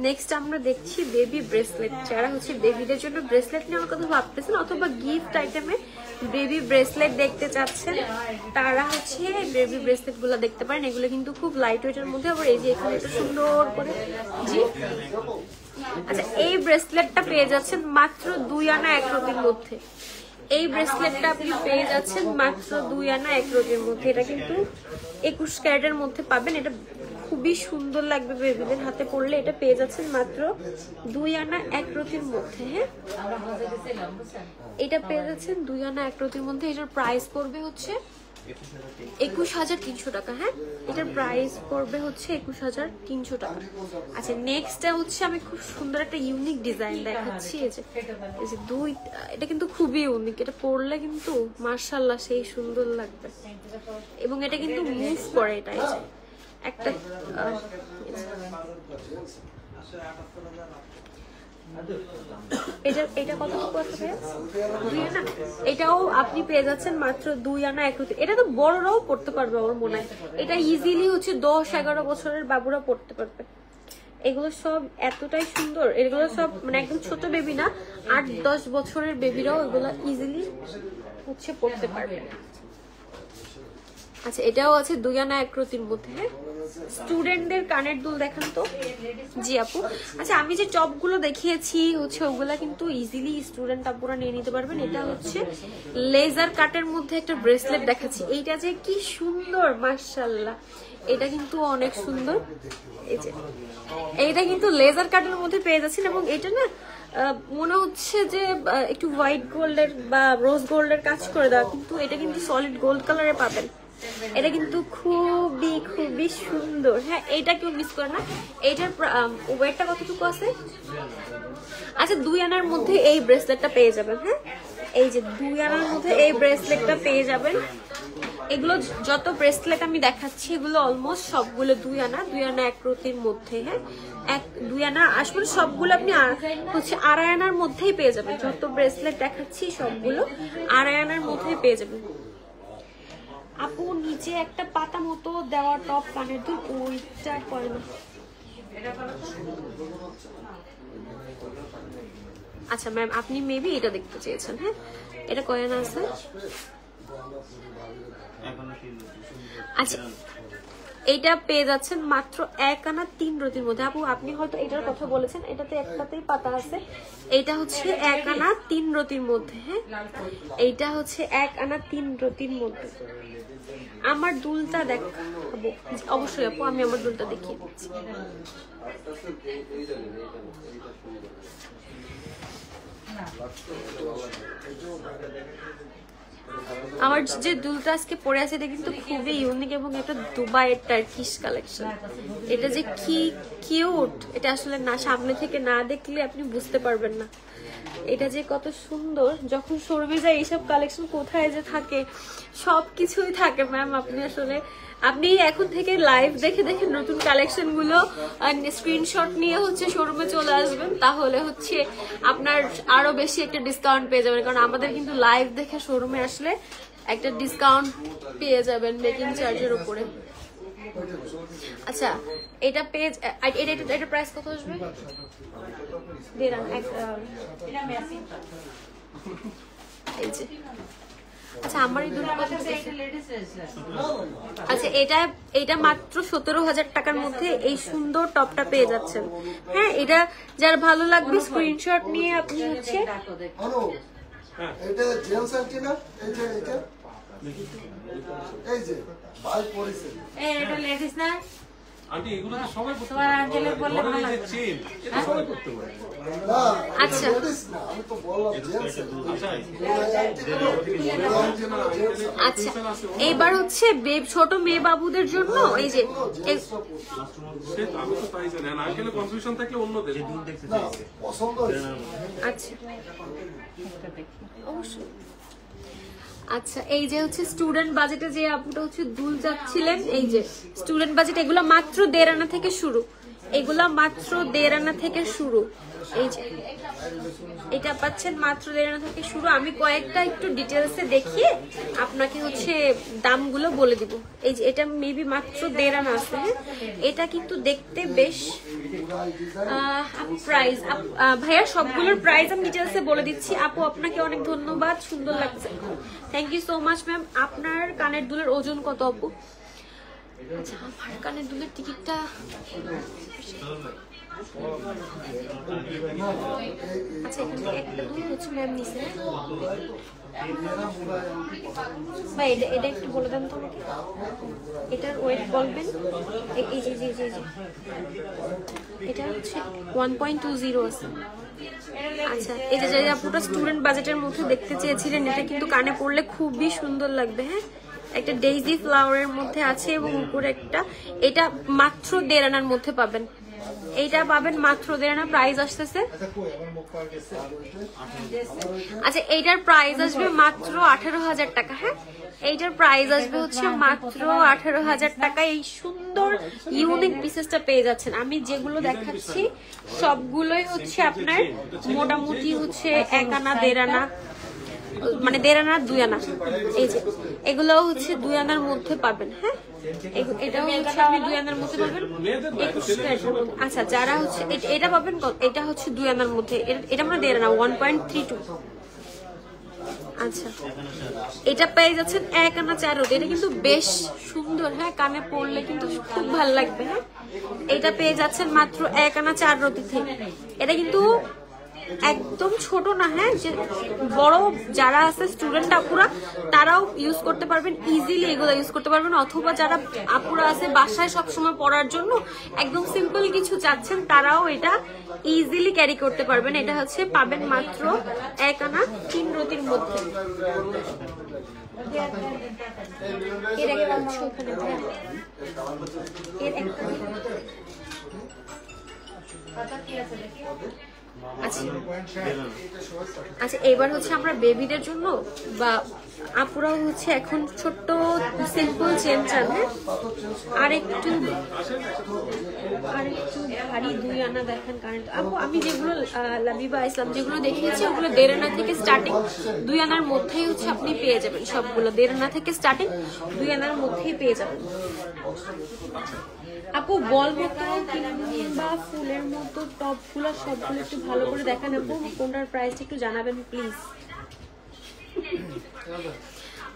নেক্সট আমরা দেখছি বেবি ব্রেসলেট। যারা হচ্ছে বেবিদের জন্য ব্রেসলেট নেওয়ার কথা ভাবতেছেন অথবা গিফট আইটেমে বেবি ব্রেসলেট দেখতে চাচ্ছেন, তারা হচ্ছে বেবি ব্রেসলেট গুলো দেখতে পারেন। এগুলো কিন্তু খুব লাইট ওয়েটের মধ্যে, আবার এই যে এখানে একটু সুন্দর করে। জি, আচ্ছা, এই ব্রেসলেটটা পেয়ে যাচ্ছেন মাত্র 2 আনা 1 রতির মধ্যে। এই ব্রেসলেটটা আপনি পেয়ে যাচ্ছেন মাত্র 2 আনা 1 রতির মধ্যে। এটা কিন্তু 21 ক্যারেটের মধ্যে পাবেন। এটা খুবই সুন্দর লাগবে বেবিদের হাতে পড়লে। এটা পেয়ে যাচ্ছেন মাত্র 2 আনা 1 রতির মধ্যে। হ্যাঁ, এটা পেয়ে যাচ্ছেন 2 আনা 1 রতির মধ্যে। এটার প্রাইস পড়বে হচ্ছে 21,300 টাকা। হ্যাঁ, এটার প্রাইস পড়বে হচ্ছে 21,300 টাকা। আচ্ছা, নেক্সটটা হচ্ছে আমি খুব সুন্দর একটা ইউনিক ডিজাইন দেখাচ্ছি। এই যে এটা কিন্তু খুবই ইউনিক, এটা পরলে কিন্তু মাশাআল্লাহ সেই সুন্দর লাগবে এবং এটা কিন্তু মুভ করে। এটা এই যে একটা এটা কতটুকু আছে? 2 আনা। এটাও আপনি পেয়ে যাচ্ছেন মাত্র 2 আনা 1 রতি। এটা তো বড়রাও পড়তে পারবে আমার মনে হয়। এটা ইজিলি হচ্ছে 10-11 বছরের বাবুরা পড়তে পারবে। এগুলো সব এতটাই সুন্দর, এগুলো সব মানে একদম ছোট বেবি না, 8-10 বছরের বেবিরাও এগুলো ইজিলি হচ্ছে পড়তে পারবে। আচ্ছা, এটাও আছে 2 আনা 1 রতির মধ্যে। স্টুডেন্টদের কানের দুল দেখান তো। জি আপু, আচ্ছা আমি যে টপগুলো দেখিয়েছি হচ্ছে ওগুলা কিন্তু ইজিলি স্টুডেন্ট আপুরা নিয়ে নিতে পারবেন। এটা হচ্ছে লেজার কাটের মধ্যে একটা ব্রেসলেট দেখাচ্ছি, এইটা যে কি সুন্দর মাশাআল্লাহ, এটা কিন্তু অনেক সুন্দর। এই যে এইটা কিন্তু লেজার কাটের মধ্যে পেয়ে যাচ্ছেন এবং এটা না মনে হচ্ছে যে একটু হোয়াইট গোল্ডের বা রোজ গোল্ডের কাজ করে দেওয়া, কিন্তু এটা কিন্তু সলিড গোল্ড কালারে পাবেন। এটা কিন্তু খুবই খুবই সুন্দর। হ্যাঁ, এটা কেউ মিস করে না। এইটার ওয়েটটা কতটুকু আছে? আচ্ছা 2 আনার মধ্যে এই ব্রেসলেটটা পেয়ে যাবেন। হ্যাঁ, এই যে 2 আনার মধ্যে এই ব্রেসলেটটা পেয়ে যাবেন। এগুলো যত ব্রেসলেট আমি দেখাচ্ছি এগুলো অলমোস্ট সবগুলো 2 আনা 1 রতির মধ্যে। হ্যাঁ, 2 আনা আসলে সবগুলো আপনি হচ্ছে 2.5 আনার মধ্যেই পেয়ে যাবেন। যত ব্রেসলেট দেখাচ্ছি সবগুলো 2.5 আনার মধ্যেই পেয়ে যাবেন। আপু নিচে একটা পাতা মতো দেওয়া টপ কানের দুল, ওইটা করে না। আচ্ছা ম্যাম, আপনি মেবি এটা দেখতে চেয়েছেন। হ্যাঁ, এটা কয় আনা আছে? আচ্ছা, এইটা পেয়ে যাচ্ছেন মাত্র 1 আনা 3 রতির মধ্যে। আপু আপনি হয়তো এটার কথা বলেছেন, এটাতে একটাতেই পাতা আছে। এইটা হচ্ছে 1 আনা 3 রতির মধ্যে। হ্যাঁ, এইটা হচ্ছে 1 আনা 3 রতির মধ্যে। আমার দুলটা দেখাবো অবশ্যই আপু, আমি আমার দুলটা দেখিয়ে দিচ্ছি। আমার যে দুলটা আজকে পরে আছে এটা কিন্তু খুবই ইউনিক এবং এটা দুবাইয়ের টার্কিশ কালেকশন। এটা যে কি কিউট, এটা আসলে না সামনে থেকে না দেখলে আপনি বুঝতে পারবেন না এটা যে কত সুন্দর। যখন শোরুমে যায় এইসব কালেকশন কোথায় যে থাকে, সবকিছুই থাকে ম্যাম। আপনি এখন থেকে লাইভ দেখে দেখে নতুন কালেকশন গুলো স্ক্রিনশট নিয়ে হচ্ছে শোরুমে চলে আসবেন, তাহলে হচ্ছে আপনার আরো বেশি একটা ডিসকাউন্ট পেয়ে যাবেন। কারণ আমাদের কিন্তু লাইভ দেখে শোরুমে আসলে একটা ডিসকাউন্ট পেয়ে যাবেন মেকিং চার্জের উপরে। আচ্ছা, এটা পেজ এটা প্রাইস কত আসবে? এই যে আচ্ছা আমার এই দুটো আচ্ছা এটা মাত্র 17,000 টাকার মধ্যে এই সুন্দর টপটা পেয়ে যাচ্ছেন। হ্যাঁ, এটা যার ভালো লাগবে স্ক্রিনশট নিয়ে আপনি হচ্ছে এটা জেন্টস আছে না, এই যে এটা এই যে ভাই পরিছে এটা লেডিস না আন্টি, এগুলো তো সবাই করতে তোমার আঙ্কেলের বললে ভালো পারে, চেন এটা সবাই করতে পারে। না আচ্ছা লেডিস না, আমি তো বললাম জেন্টস। আচ্ছা এইবার হচ্ছে ছোট মেয়ে বাবুদের জন্য এই যে সে তো আমি তো তাই জানি, আঙ্কেলের কনফিউশন থাকলে অন্যদের পছন্দ হয়েছে। আচ্ছা অবশ্যই। আচ্ছা এই যে হচ্ছে স্টুডেন্ট বাজেটে যে আপুটা হচ্ছে দুল যাচ্ছিলেন, এই যে স্টুডেন্ট বাজেট এগুলো মাত্র 1.5 আনা থেকে শুরু, এগুলা মাত্র 1.5 আনা থেকে শুরু। এই যে এটা পাচ্ছেন মাত্র 1.5 আনা থেকে শুরু। আমি কয়েকটা একটু ডিটেলসে দেখিয়ে আপনাকে হচ্ছে দামগুলো বলে দিব। এই যে এটা মেবি মাত্র 1.5 আনা আছে। এটা কিন্তু দেখতে বেশ প্রাইস ভাইয়া সবগুলোর প্রাইস আমি ডিটেলসে বলে দিচ্ছি। আপু আপনাকে অনেক ধন্যবাদ, সুন্দর লাগছে, thank you so much ma'am. আপনার কানের দুলের ওজন কত আপু? আচ্ছা আমার কানের দুলের টিকিটটা আচ্ছা এখান থেকে একটা দুল হচ্ছে ম্যাম নিছে ভাই, এটা একটু বলে দেন তো আমাকে, এটার ওয়েট বলবেন। এই যে জি জি জি এটা হচ্ছে 1.20 আছে। আচ্ছা এই যে আপুটা স্টুডেন্ট বাজেটের মধ্যে দেখতে চেয়েছিলেন, এটা কিন্তু কানে পড়লে খুবই সুন্দর লাগবে। হ্যাঁ, একটা ডেইজি ফ্লাওয়ারের মধ্যে আছে এবং উপরে একটা, এটা মাত্র 1.5 আনার মধ্যে পাবেন। এইটা পাবেন মাত্র 1.5 আনা, প্রাইস আসতেছে আচ্ছা এইটার প্রাইস আসবে মাত্র 18,000 টাকা। হ্যাঁ, এইটার প্রাইস আসবে হচ্ছে মাত্র 18,000 টাকা। এই সুন্দর ইউনিক পিসেসটা পেয়ে যাচ্ছেন। আমি যেগুলো দেখাচ্ছি সবগুলোই হচ্ছে আপনার মোটামুটি হচ্ছে 1 আনা 1.5 আনা, মানে 1.5 আনা 2 আনা। এই যে এগুলো হচ্ছে 2 আনার মধ্যে পাবেন। হ্যাঁ, এটা হচ্ছে আপনি 2 আনার মধ্যে পাবেন 21 ক্যারেটের মধ্যে। আচ্ছা যারা হচ্ছে এটা পাবেন, এটা হচ্ছে 2 আনার মধ্যে, এটা মানে 1.5 আনা 1.32। আচ্ছা এটা পেয়ে যাচ্ছেন 1 আনা 4 রতি। এটা কিন্তু বেশ সুন্দর, হ্যাঁ কানে পরলে কিন্তু খুব ভালো লাগবে। হ্যাঁ এটা পেয়ে যাচ্ছেন মাত্র 1 আনা 4 রতি থেকে। এটা কিন্তু একদম ছোট না, হ্যাঁ যে বড় যারা আছে স্টুডেন্ট আপুরা তারাও ইউজ করতে পারবেন, ইজিলি এগুলো ইউজ করতে পারবেন। অথবা যারা আপুরা আছে বাসায় সবসময় পরার জন্য একদম সিম্পল কিছু চাচ্ছেন তারাও এটা ইজিলি ক্যারি করতে পারবেন। এটা হচ্ছে পাবেন মাত্র 1 আনা 3 রতির মধ্যে। এর আগে অংশ ওখানে ভাইয়া, এর একটা আচ্ছা এবার হচ্ছে আমরা বেবিদের জন্য বা আপুরাও হচ্ছে এখন ছোট্ট সিম্পল চেন চান, হ্যাঁ আর একটু ভারী 2 আনা দেখেন কারেন্ট আপু। আমি যেগুলো লাবিবা ইসলাম যেগুলো দেখিয়েছি ওগুলো 1.5 আনা থেকে স্টার্টিং, 2 আনার মধ্যেই হচ্ছে আপনি পেয়ে যাবেন সবগুলো। 1.5 আনা থেকে স্টার্টিং 2 আনার মধ্যেই পেয়ে যাবেন। আপু বল মতো কিংবা ফুলের মতো টপ ফুল সবগুলো একটু ভালো করে দেখান আপু, কোনটার প্রাইস একটু জানাবেন প্লিজ।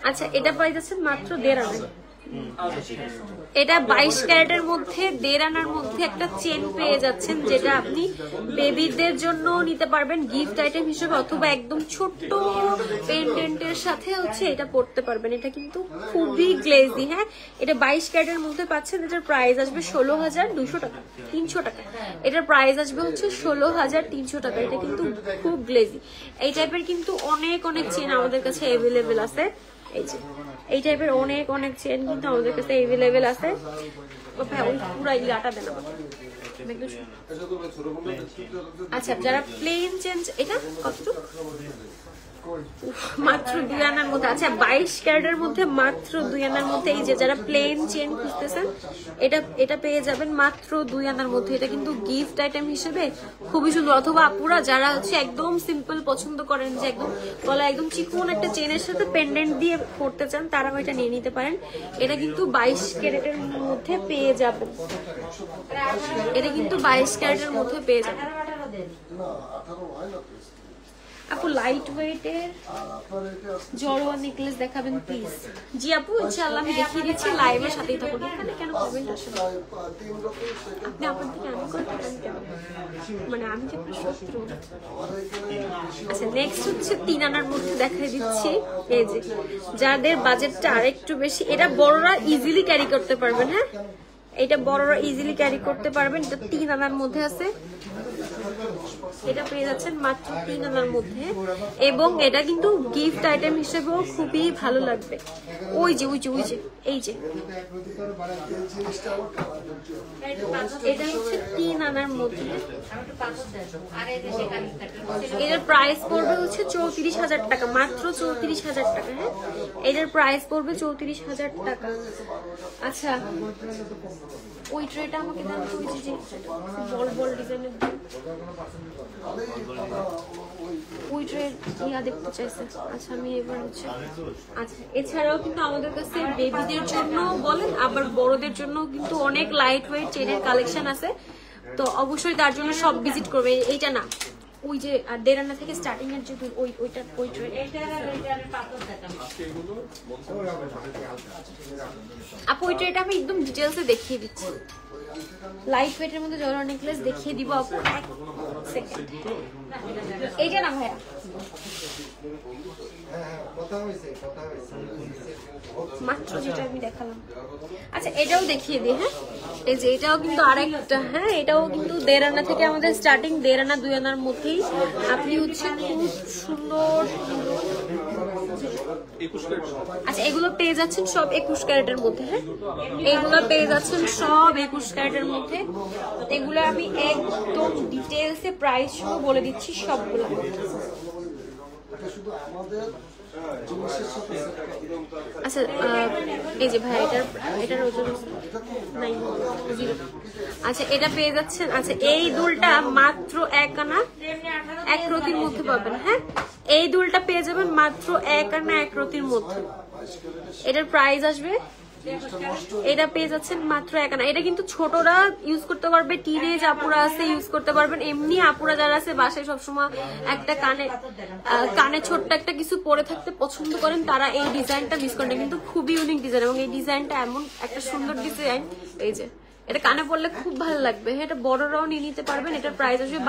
আচ্ছা এটা প্রাইস আছে মাত্র 1.5 আনা। এটা 22 ক্যারেটের মধ্যে 1.5 আনার মধ্যে একটা চেন পেয়ে যাচ্ছেন, যেটা আপনি বেবিদের জন্য নিতে পারবেন গিফট আইটেম হিসেবে, অথবা একদম ছোট্ট পেন্ডেন্টের সাথে হচ্ছে এটা পড়তে পারবেন। এটা কিন্তু খুবই গ্লেজি, হ্যাঁ এটা 22 ক্যারেটের মধ্যে পাচ্ছেন। এটার প্রাইস আসবে 16,200 টাকা, 300 টাকা। এটার প্রাইস আসবে হচ্ছে 16,300 টাকা। এটা কিন্তু খুব গ্লেজি। এই টাইপের কিন্তু অনেক চেন আমাদের কাছে অ্যাভেলেবেল আছে। এই টাইপের অনেক চেন কিন্তু আমাদের কাছে অ্যাভেলেবেল আছে। ওই পুরো ইয়াটা দেন আমাকে। আচ্ছা যারা প্লেন চেন, এটা কতটুকু মাত্র 2 আনার মধ্যে। আচ্ছা 22 ক্যারেটের মধ্যে মাত্র 2 আনার মধ্যে। এই যে যারা প্লেন চেন খুঁজতেছেন এটা পেয়ে যাবেন মাত্র 2 আনার মধ্যে। এটা কিন্তু গিফট আইটেম হিসেবে খুবই সুন্দর। অথবা আপুরা যারা হচ্ছে একদম সিম্পল পছন্দ করেন, যে একদম গলা একদম চিকন একটা চেনের সাথে পেন্ডেন্ট দিয়ে পড়তে চান, তারাও এটা নিয়ে নিতে পারেন। এটা কিন্তু 22 ক্যারেটের মধ্যে পেয়ে যাবেন। এটা কিন্তু 22 ক্যারেটের মধ্যে পেয়ে যাবেন। আপু লাইট ওয়েটের জড়োয়া নেকলেস দেখাবেন প্লিজ। জি আপু ইনশাআল্লাহ আমি দেখিয়ে দিচ্ছি, লাইভের সাথেই থাকুন। এখানে কেন কমেন্ট আসে না? আপনি আপনার দিকে আমি করতেন কেন? মানে আমি কি আপনার শত্রু? আচ্ছা নেক্সট হচ্ছে 3 আনার মধ্যে দেখাই দিচ্ছি। এই যে যাদের বাজেটটা আরেকটু বেশি, এটা বড়রা ইজিলি ক্যারি করতে পারবেন। হ্যাঁ এটা বড়রা ইজিলি ক্যারি করতে পারবেন। এটা 3 আনার মধ্যে আছে। এটা পেয়ে যাচ্ছেন মাত্র 3 আনার মধ্যে, এবং এটা কিন্তু গিফট আইটেম হিসেবেও খুবই ভালো লাগবে। ওই যে এই যে এটা হচ্ছে 3 আনার মধ্যে। এটার প্রাইস পড়বে হচ্ছে 34,000 টাকা, মাত্র 34,000 টাকা। হ্যাঁ এটার প্রাইস পড়বে 34,000 টাকা। আচ্ছা ওই ট্রেটা আমাকে দেন তো, ওই যে বল ডিজাইনের ওই ট্রে দেখতে চাইছে। আচ্ছা আমি এবার হচ্ছে আচ্ছা এছাড়াও কিন্তু আমাদের কাছে বেবিদের জন্য বলেন আবার বড়দের জন্য কিন্তু অনেক লাইট ওয়েট চেনের কালেকশন আছে। তো অবশ্যই তার জন্য সব ভিজিট করবে। এইটা না ওই যে 1.5 আনা থেকে স্টার্টিং এর যে ওই ট্রে। আপু ওই ট্রেটা আমি একদম ডিটেলসে দেখিয়ে দিচ্ছি। লাইট ওয়েটের মধ্যে জড়োয়া নেকলেস দেখিয়ে দিব আপু, এক সেকেন্ড। এইটা না ভাইয়া মাত্র যেটা আমি দেখালাম। আচ্ছা এটাও দেখিয়ে দিই। হ্যাঁ এই যে এটাও কিন্তু আরেকটা, হ্যাঁ এটাও কিন্তু 1.5 আনা থেকে আমাদের স্টার্টিং, 1.5 আনা 2 আনার মধ্যেই আপনি হচ্ছে খুব সুন্দর। আচ্ছা এগুলো পেয়ে যাচ্ছেন সব 21 ক্যারেটের মধ্যে। হ্যাঁ এগুলো পেয়ে যাচ্ছেন সব 21 ক্যারেটের মধ্যে। এগুলো আমি একদম ডিটেলসে প্রাইস সহ বলে দিচ্ছি সবগুলো। আচ্ছা এই যে ভাই এটার ওজন নাই। আচ্ছা এটা পেয়ে যাচ্ছেন। আচ্ছা এই দুলটা মাত্র 1 আনা 1 রতির মধ্যে পাবেন। হ্যাঁ এই দুলটা পেয়ে যাবেন মাত্র 1 আনা 1 রতির মধ্যে। এটার প্রাইস আসবে এটা পেয়ে যাচ্ছেন মাত্র 1 আনা। এটা কিন্তু ছোটরা ইউজ করতে পারবে, টিনেজ আপুরা আছে ইউজ করতে পারবেন, এমনি আপুরা যারা আছে বাসায় সবসময় একটা কানে ছোট্ট একটা কিছু পরে থাকতে পছন্দ করেন তারা এই ডিজাইনটা মিস করেন। কিন্তু খুবই ইউনিক ডিজাইন এবং এই ডিজাইনটা এমন একটা সুন্দর ডিজাইন, এই যে এটা কানে পরলে খুব ভালো লাগবে। হ্যাঁ, এটা বড়রাও নিয়ে নিতে পারবেন। এটার প্রাইস আসবে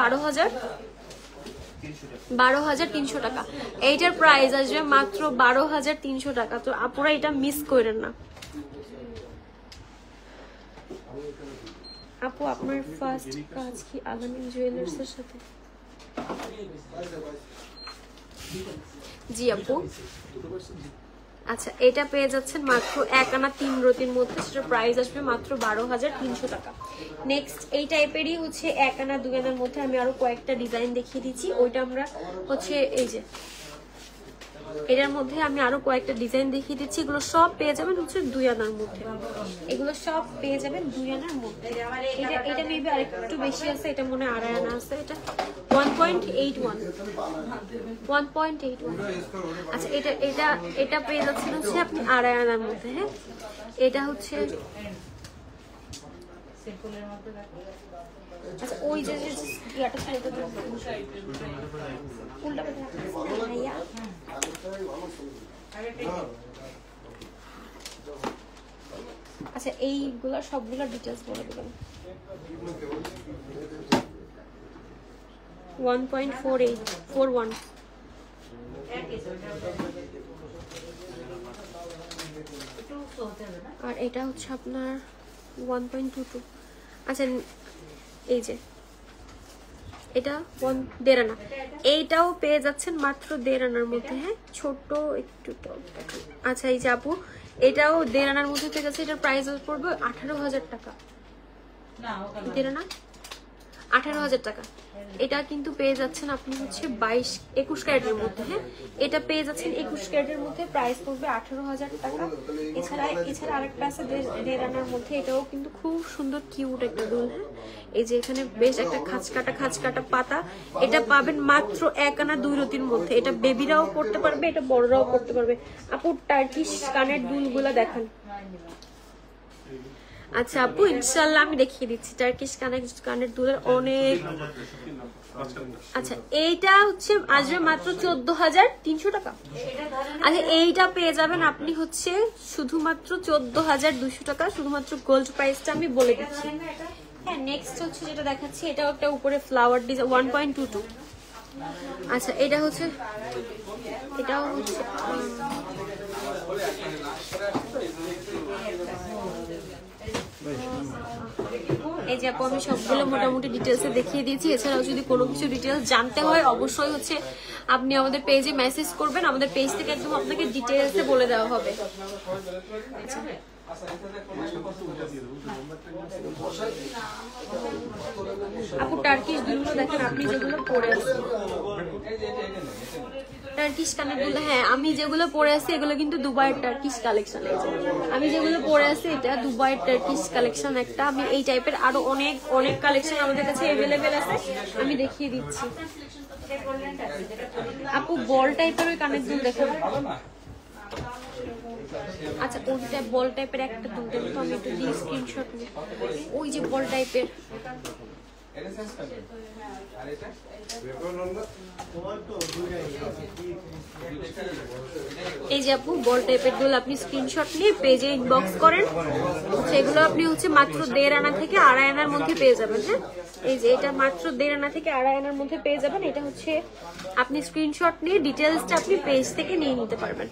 12,300 টাকা। এইটার প্রাইস আসবে মাত্র 12,300 টাকা। তো আপুরা এটা মিস করেন না। আপু আপনার ফার্স্ট কাজ কি আলামিন জুয়েলার্স এর সাথে? জি আপু। আচ্ছা, এটা পেয়ে যাচ্ছেন মাত্র 1 আনা 3 রতির মধ্যে। সেটার প্রাইস আসবে মাত্র 12,300 টাকা। নেক্সট এই টাইপেরই হচ্ছে 1 আনা 2 আনার মধ্যে আমি আরো কয়েকটা ডিজাইন দেখিয়ে দিচ্ছি। ওইটা আমরা হচ্ছে এই যে এটার মধ্যে আমি আরো কয়েকটা ডিজাইন দেখিয়ে দিচ্ছি। এগুলো সব পেয়ে যাবেন হচ্ছে 2 আনার মধ্যে। এগুলো সব পেয়ে যাবেন 2 আনার মধ্যে। এটা মেবি আরেকটু বেশি আছে, এটা মনে হয় 2.5 আনা আছে। এটা 1.81। আচ্ছা, এটা পেয়ে যাচ্ছেন হচ্ছে আপনি 2.5 আনার মধ্যে। হ্যাঁ, এটা হচ্ছে আচ্ছা ওই যে ইয়াটা ছিল তো উল্টা ভাইয়া। আচ্ছা, এইগুলা সবগুলা ডিটেইলস বলে দেবেন। 1.41 আর এটা হচ্ছে আপনার 1.22। আচ্ছা, এই যে এটা 1.5 আনা। এইটাও পেয়ে যাচ্ছেন মাত্র 1.5 আনার মধ্যে। হ্যাঁ, ছোট একটু। আচ্ছা, এই যে আপু এটাও 1.5 আনার মধ্যে পেয়ে যাচ্ছে। এটার প্রাইস পড়বে 18,000 টাকা। 1.5 আনা 18,000 টাকা। এটা কিন্তু পেয়ে যাচ্ছেন আপনি হচ্ছে 21 ক্যারেটের মধ্যে। হ্যাঁ, এটা পেয়ে যাচ্ছেন 21 ক্যারেটের মধ্যে, প্রাইস পড়বে 18,000 টাকা। এছাড়া আরেকটা আছে 1.5 আনার মধ্যে। এটাও কিন্তু খুব সুন্দর কিউট একটা দুল। হ্যাঁ, এই যে এখানে বেশ একটা খাঁচ কাটা পাতা। এটা পাবেন মাত্র 1 আনা 2 রতির মধ্যে। এটা বেবিরাও পড়তে পারবে, এটা বড়রাও পড়তে পারবে। আপু টার্কিশ কানের দুলগুলা দেখান। আচ্ছা আপু, ইনশাল্লাহ আমি দেখিয়ে দিচ্ছি। টার্কিশ কানের দুলের অনেক। আচ্ছা, এইটা হচ্ছে আসবে মাত্র 14,300 টাকা। আচ্ছা, এইটা পেয়ে যাবেন আপনি হচ্ছে শুধুমাত্র 14,200 টাকা। শুধুমাত্র গোল্ড প্রাইসটা আমি বলে দিচ্ছি। হ্যাঁ, নেক্সট হচ্ছে যেটা দেখাচ্ছি, এটাও একটা উপরে ফ্লাওয়ার ডিজাইন 1.22। আচ্ছা, এটাও হচ্ছে এই যে আপু আমি সবগুলো মোটামুটি ডিটেলসে দেখিয়ে দিয়েছি। এছাড়াও যদি কোনো কিছু ডিটেলস জানতে হয় অবশ্যই হচ্ছে আপনি আমাদের পেজে মেসেজ করবেন। আমাদের পেজ থেকে একদম আপনাকে ডিটেলসে বলে দেওয়া হবে। আপু টার্কিশ দুলগুলো দেখেন, আপনি যেগুলো পরে আছেন টার্কিশ কানের দুল। হ্যাঁ, আমি যেগুলো পরে আছি এগুলো কিন্তু দুবাইয়ের টার্কিশ কালেকশন। আমি যেগুলো পরে আছি এটা দুবাইয়ের টার্কিশ কালেকশন একটা। আমি এই টাইপের আরো অনেক কালেকশন আমাদের কাছে অ্যাভেলেবেল আছে, আমি দেখিয়ে দিচ্ছি। আপু বল টাইপের ওই কানের দুল দেখেন। আচ্ছা, ওইটা বল টাইপের একটা দুল দেন তো, আমি একটু দিয়ে স্ক্রিনশট নিই। ওই যে বল টাইপের। এই যে আপু বল টাইপের দুল, আপনি স্ক্রিনশট নিয়ে পেজে ইনবক্স করেন। সেগুলো আপনি হচ্ছে মাত্র 1.5 আনা থেকে 2.5 আনার মধ্যে পেয়ে যাবেন। হ্যাঁ, এই যে এটা মাত্র 1.5 আনা থেকে 2.5 আনার মধ্যে পেয়ে যাবেন। এটা হচ্ছে আপনি স্ক্রিনশট নিয়ে ডিটেলসটা আপনি পেজ থেকে নিয়ে নিতে পারবেন।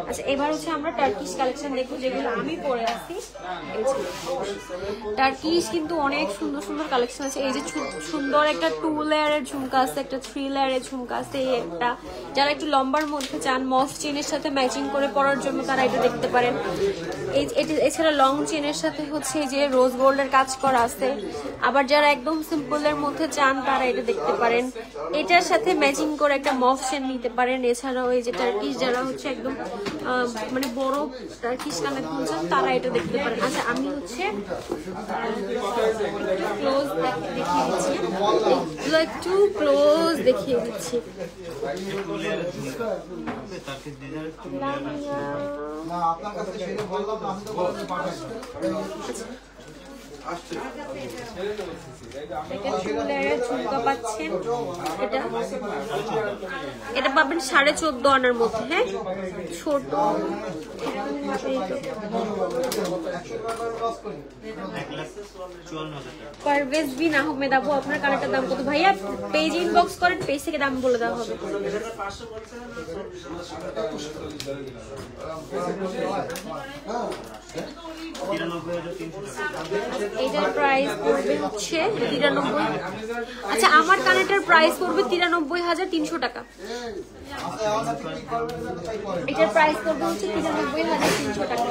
আচ্ছা, এবার হচ্ছে আমরা টার্কিশ কালেকশন দেখবো যেগুলো আমি পরে আছি। টার্কিশ কিন্তু অনেক সুন্দর সুন্দর কালেকশন আছে। এই যে সুন্দর একটা 2 লেয়ারের ঝুমকা আছে, একটা 3 লেয়ারের ঝুমকা আছে। এই একটা যারা একটু লম্বার মধ্যে চান মফ চেনের সাথে ম্যাচিং করে পরার জন্য তারা এটা দেখতে পারেন। এছাড়া লং চেনের সাথে হচ্ছে এই যে রোজ গোল্ডের কাজ করা আছে। আবার যারা একদম সিম্পলের মধ্যে চান তারা এটা দেখতে পারেন। এটার সাথে ম্যাচিং করে একটা মফ চেন নিতে পারেন। এছাড়াও এই যে টার্কিশ যারা হচ্ছে একদম মানে বড় টার্কিশ কানের দুল চান তারা এটা দেখতে পারেন। আচ্ছা, আমি হচ্ছে ক্লোজ দেখিয়ে দিচ্ছি, একটু ক্লোজ দেখিয়ে দিচ্ছি। লামিয়া। না আপনার কাছে সেটা বললাম না, আমি তো বললাম পাঠাই এটা চুলের ঝুমকা পাচ্ছেন, এটা পাবেন 14.5 আনার মধ্যে। হ্যাঁ, ছোট পারভেজ বিন আহমেদ আপু, আপনার কানেরটার দাম কত ভাইয়া? পেজ ইনবক্স করেন, পেজ থেকে দাম বলে দেওয়া হবে। এটার প্রাইস পড়বে হচ্ছে 93। আচ্ছা, আমার কানেরটার প্রাইস পড়বে 93,300 টাকা। এটার প্রাইস পড়বে হচ্ছে 93,300 টাকা।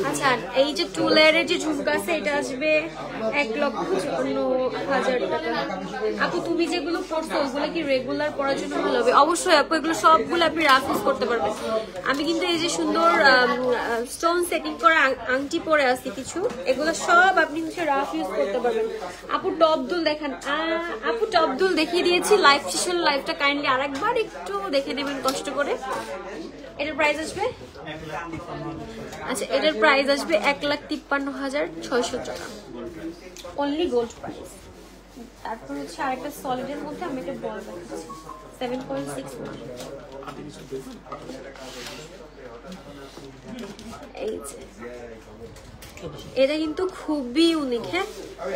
আচ্ছা, এই যে টুলের যে ঝুমকা আছে এটা আসবে 1,54,000 টাকা। আপু তুমি যেগুলো পড়ছো ওগুলো কি রেগুলার পড়ার জন্য ভালো হবে? অবশ্যই আপু, এগুলো সবগুলো আপনি রাফ ইউজ করতে পারবেন। আমি কিন্তু এই যে সুন্দর স্টোন সেটিং করা আংটি পরে আসছি কিছু, এগুলো সব আপনি হচ্ছে রাফ ইউজ করতে পারবেন। আপু টপ দুল দেখান। আপু টপ দুল দেখিয়ে দিয়েছি, লাইভ সেশন লাইভটা কাইন্ডলি আরেকবার একটু দেখে নেবেন কষ্ট করে। এটার প্রাইস আসবে, আচ্ছা এটার প্রাইস আসবে 1,53,600 টাকা, অনলি গোল্ড প্রাইস। তারপর হচ্ছে আরেকটা সলিডের মধ্যে আমি একটা বল দেখাচ্ছি 7.61। এই যে এটা কিন্তু খুবই ইউনিক। হ্যাঁ,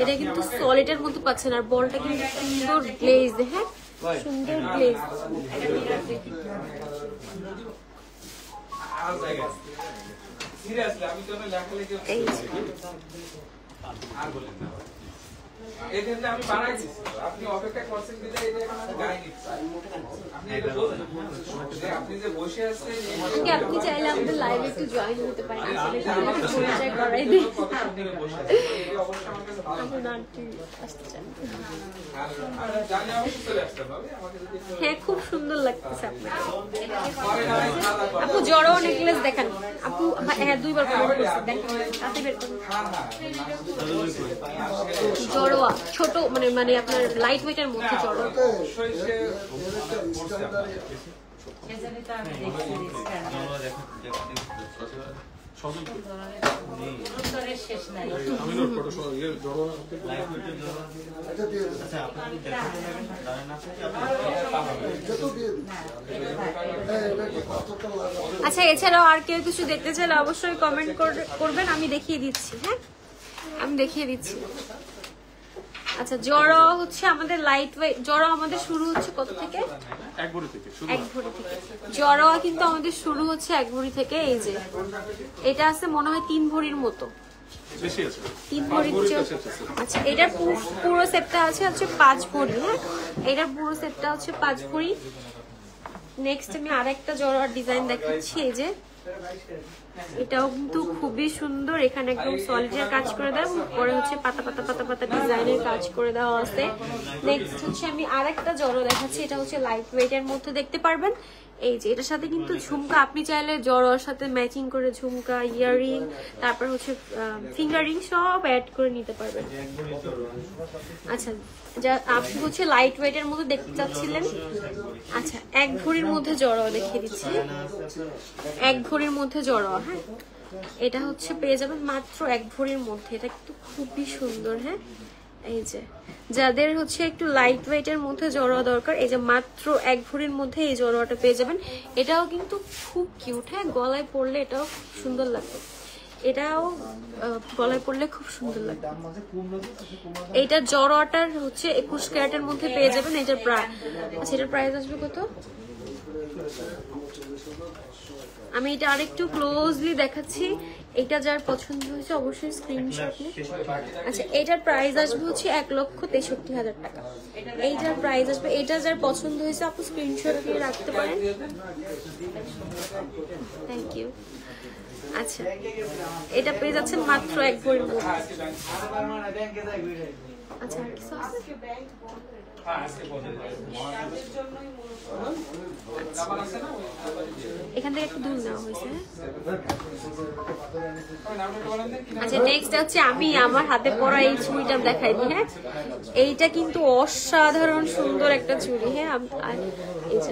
এটা কিন্তু সলিডের মধ্যে পাচ্ছেন, আর বলটা কিন্তু সুন্দর গ্লেজ। হ্যাঁ, সুন্দর গ্লেজ। এই আমি বানাই দিচ্ছি, আপনি অপেক্ষা করছেন বিধায় এটা এখন আমি গায়ে নিচ্ছি। আপনি এটা বলুন যে আপনি যে বসে আছেন, আপনি চাইলে আমাদের লাইভে একটু জয়েন হতে পারেন, পরিচয় করাই দিই। আপনি বসে আছেন, এই অবশ্যই আমার কাছে ভালো আমার নামটি আসতে চান। আর জানি অবশ্যই চলে আসতে হবে আমাকে যদি হ্যাঁ, খুব সুন্দর লাগতেছে আপনাকে। পরে না হয় খাওয়া দাওয়া আপু জড়ো নেকলেস দেখান। আপু হ্যাঁ, 2বার কমেন্ট করছে, দেখেন তাতে বের করুন। জড়োয়া ছোট মানে আপনার লাইট ওয়েটের মধ্যে জড়ো। অবশ্যই সে সেজন্য তো আমি সুন্দরের শেষ নাই। আমি নোট করে জড়ো এটা দিয়ে দিন। এটা তো দিয়ে দিন। এটা কি কতটা লাগবে? আচ্ছা, এছাড়াও আর কেউ কিছু দেখতে চাইলে অবশ্যই কমেন্ট করবেন, আমি দেখিয়ে দিচ্ছি। হ্যাঁ, আমি দেখিয়ে দিচ্ছি। আচ্ছা, জড়ো হচ্ছে আমাদের লাইট ওয়েট। জড়ো আমাদের শুরু হচ্ছে কত থেকে? 1 ভরি থেকে শুরু। 1 ভরি থেকে। জড়ো কিন্তু আমাদের শুরু হচ্ছে 1 ভরি থেকে। এই যে এটা আছে মনে হয় 3 ভরির মতো, বেশি আছে 3 ভরির চেয়ে। আচ্ছা, এটার পুরো সেটটা আছে হচ্ছে 5 ভরি। হ্যাঁ, এটার পুরো সেটটা হচ্ছে 5 ভরি। নেক্সট আমি আরেকটা জড়োয়ার ডিজাইন দেখাচ্ছি। এই যে এটাও কিন্তু খুবই সুন্দর, এখানে একদম সলিডের কাজ করে দেয়, পরে হচ্ছে পাতা পাতা পাতা পাতা ডিজাইনের কাজ করে দেওয়া আছে। নেক্সট হচ্ছে আমি আরেকটা জড়ো দেখাচ্ছি, এটা হচ্ছে লাইট ওয়েটের মধ্যে দেখতে পারবেন। এই যে এটার সাথে কিন্তু ঝুমকা, আপনি চাইলে জড়োর সাথে ম্যাচিং করে ঝুমকা, ইয়াররিং, তারপর হচ্ছে ফিঙ্গারিং সব অ্যাড করে নিতে পারবেন। আচ্ছা, যা আপনি হচ্ছে লাইট ওয়েটের মধ্যে দেখতে চাচ্ছিলেন। আচ্ছা, 1 ভরির মধ্যে জড়ো দেখিয়ে দিচ্ছি। 1 ভরির মধ্যে জড়ো। হ্যাঁ, এটা হচ্ছে পেয়ে যাবেন মাত্র 1 ভরির মধ্যে। এটা কিন্তু খুবই সুন্দর। হ্যাঁ, এই যে যাদের হচ্ছে একটু লাইট ওয়েটের মধ্যে জড়োয়া দরকার, এই যে মাত্র 1 ভরির মধ্যে এই জড়োয়াটা পেয়ে যাবেন। এটাও কিন্তু খুব কিউট। হ্যাঁ, গলায় পরলে এটাও খুব সুন্দর লাগবে। এটাও গলায় পরলে খুব সুন্দর লাগবে। এইটার জড়োয়াটার হচ্ছে 21 ক্যারেটের মধ্যে পেয়ে যাবেন। এটার প্রাইস, আচ্ছা এটার প্রাইস আসবে কত? আমি এটা আরেকটু ক্লোজলি দেখাচ্ছি। এটা যার পছন্দ হয়েছে অবশ্যই স্ক্রিনশট নিন। আচ্ছা, এটার প্রাইস আসবে হচ্ছে 1,63,000 টাকা। এইটার প্রাইস আসবে, এটা যার পছন্দ হয়েছে আপু স্ক্রিনশট নিয়ে রাখতে পারেন। Thank you. আচ্ছা, এটা পেয়ে যাচ্ছেন মাত্র 1 ভরির মধ্যে। আচ্ছা আর কিছু আছে? হ্যাঁ আজকে বন্ধ আবার আছে না এখান থেকে একটু দূর নেওয়া হয়েছে। ওই নামটা বলেন দেন কি আচ্ছা নেক্সট হচ্ছে আমি আমার হাতে পরা এই চুড়িটা দেখাই দিই। হ্যাঁ এইটা কিন্তু অসাধারণ সুন্দর একটা চুড়ি। হ্যাঁ আর এই যে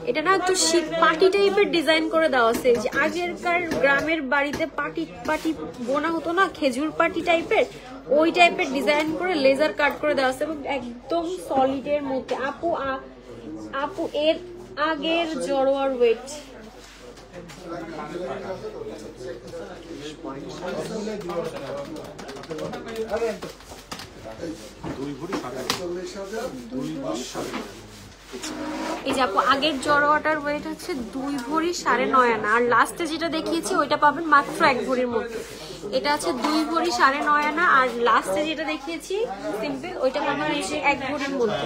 এটা না একটু শীত পাটি টাইপের ডিজাইন করে দেওয়া আছে। যে আগেরকার গ্রামের বাড়িতে পাটি পাটি বোনা হতো না, খেজুর পাটি টাইপের, ওই টাইপের ডিজাইন করে লেজার কাট করে দেওয়া আছে এবং একদম সলিডের মধ্যে। আপু এর আগের জড়োয়ার ওয়েট এই যে আপু আগের জড়োয়াটার ওয়েট হচ্ছে 2 ভরি 9.5 আনা, আর লাস্টে যেটা দেখিয়েছি ওইটা পাবেন মাত্র 1 ভরির মধ্যে। এটা আছে 2 ভরি 9.5 আনা, আর লাস্টে যেটা দেখিয়েছি সিম্পল ওইটা পাবেন এসে 1 ভরির মধ্যে।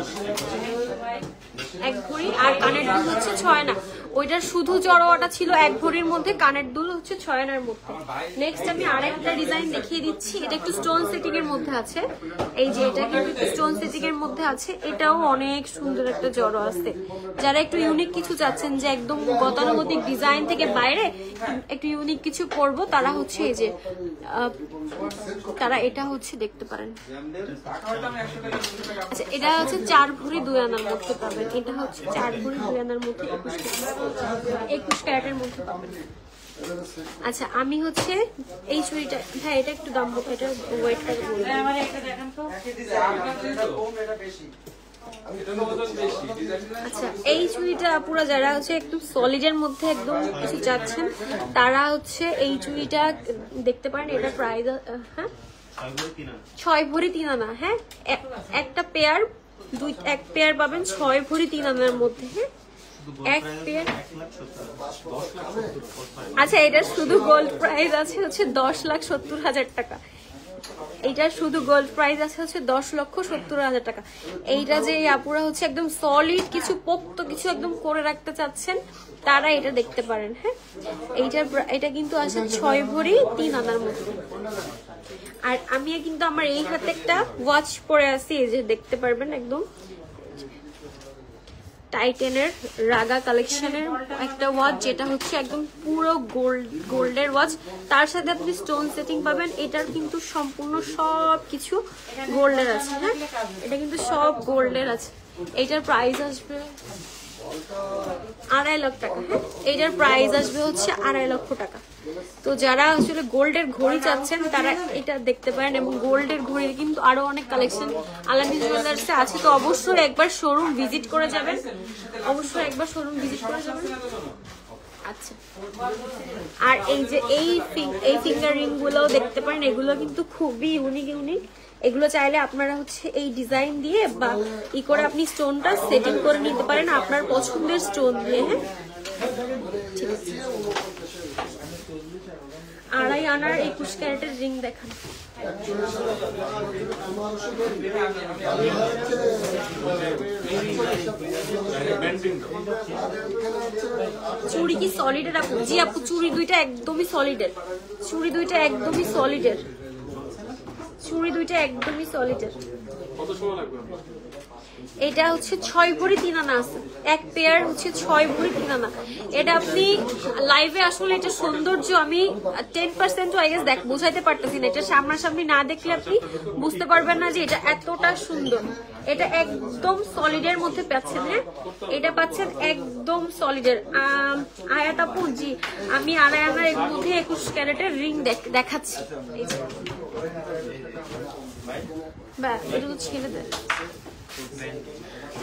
1 ভরি আর কানের দুল হচ্ছে 6 আনা। ওইটার শুধু জড়োয়াটা ছিল 1 ভরির মধ্যে, কানের দুল হচ্ছে 6 আনার মধ্যে। নেক্সট আমি আরেকটা ডিজাইন দেখিয়ে দিচ্ছি। এটা একটু স্টোন সেটিং এর মধ্যে আছে। এই যে এটা কিন্তু স্টোন সেটিং এর মধ্যে আছে, এটাও অনেক সুন্দর একটা জড়ো আছে। যারা একটু ইউনিক কিছু চাচ্ছেন যে একদম গতানুগতিক ডিজাইন থেকে বাইরে একটু ইউনিক কিছু করব, তারা হচ্ছে এই যে তারা এটা হচ্ছে দেখতে পারেন। আচ্ছা এটা হচ্ছে 4 ভরি 2 আনার মধ্যে পাবেন। এটা হচ্ছে 4 ভরি 2 আনার মধ্যে 21 ক্যারেটের মধ্যে পাবেন। আচ্ছা আমি হচ্ছে এই চুড়িটা, হ্যাঁ এটা একটু দাম বলবো, এটা ওয়েট করে বলবো। আমার একটা দেখান তো। আচ্ছা এই চুড়িটা পুরো যারা হচ্ছে একদম সলিডের মধ্যে একদম কিছু চাচ্ছেন তারা হচ্ছে এই চুড়িটা দেখতে পারেন। এটা প্রাইস হ্যাঁ 6 ভরি 3 আনা। হ্যাঁ একটা পেয়ার এক পেয়ার পাবেন 6 ভরি 3 আনার মধ্যে। হ্যাঁ এক পেয়ার। আচ্ছা এটার শুধু গোল্ড প্রাইস আছে হচ্ছে 10,70,000 টাকা। এইটার শুধু গোল্ড প্রাইস আছে হচ্ছে 10,70,000 টাকা। এইটা যে আপুরা হচ্ছে একদম সলিড কিছু পোক্ত কিছু একদম করে রাখতে চাচ্ছেন তারা এটা দেখতে পারেন। হ্যাঁ এটা কিন্তু আছে 6 ভরি 3 আনার মধ্যে। আর আমি কিন্তু আমার এই হাতে একটা ওয়াচ পরে আছি, এই যে দেখতে পারবেন একদম টাইটেনের রাগা কালেকশনের একটা ওয়াচ, যেটা হচ্ছে একদম পুরো গোল্ডের ওয়াচ। তার সাথে আপনি স্টোন সেটিং পাবেন। এটার কিন্তু সম্পূর্ণ সব কিছু গোল্ডের আছে। হ্যাঁ এটা কিন্তু সব গোল্ডের আছে। এটার প্রাইস আসবে 2.5 লাখ টাকা। হ্যাঁ এটার প্রাইস আসবে হচ্ছে 2.5 লক্ষ টাকা। তো যারা আসলে গোল্ডের ঘড়ি চাচ্ছেন তারা এটা দেখতে পারেন, এবং গোল্ডের ঘড়ির কিন্তু আরো অনেক কালেকশন আলামিন জুয়েলার্সে আছে। তো অবশ্যই একবার শোরুম ভিজিট করে যাবেন, অবশ্যই একবার শোরুম ভিজিট করে যাবেন। আচ্ছা আর এই যে এই ফিঙ্গার রিং গুলোও দেখতে পারেন, এগুলো কিন্তু খুবই ইউনিক। এগুলো চাইলে আপনারা হচ্ছে এই ডিজাইন দিয়ে বা ই করে আপনি স্টোনটা সেটিং করে নিতে পারেন আপনার পছন্দের স্টোন দিয়ে। হ্যাঁ ঠিক আছে। 2.5 আনার 21 ক্যারেটের রিং দেখান। চুড়ি কি সলিডের আপু? জি আপু চুড়ি দুইটা একদমই সলিডের। চুড়ি দুইটা একদমই সলিডের। কত সময় লাগবে? এটা হচ্ছে 6 ভরি 3 আনা আছে। এক পেয়ার হচ্ছে 6 ভরি 3 আনা। এটা আপনি লাইভে আসলে এটা সৌন্দর্য আমি 10% আই গেস বুঝাইতে পারতেছি না। এটা সামনাসামনি না দেখলে আপনি বুঝতে পারবেন না যে এটা এতটা সুন্দর। এটা একদম সলিডের মধ্যে পাচ্ছেন। হ্যাঁ এটা পাচ্ছেন একদম সলিডের। আয়াত আপু জি আমি 2.5 আনার এর মধ্যে 21 ক্যারেটের রিং দেখাচ্ছি। বা এটা তো ছেড়ে দেয়।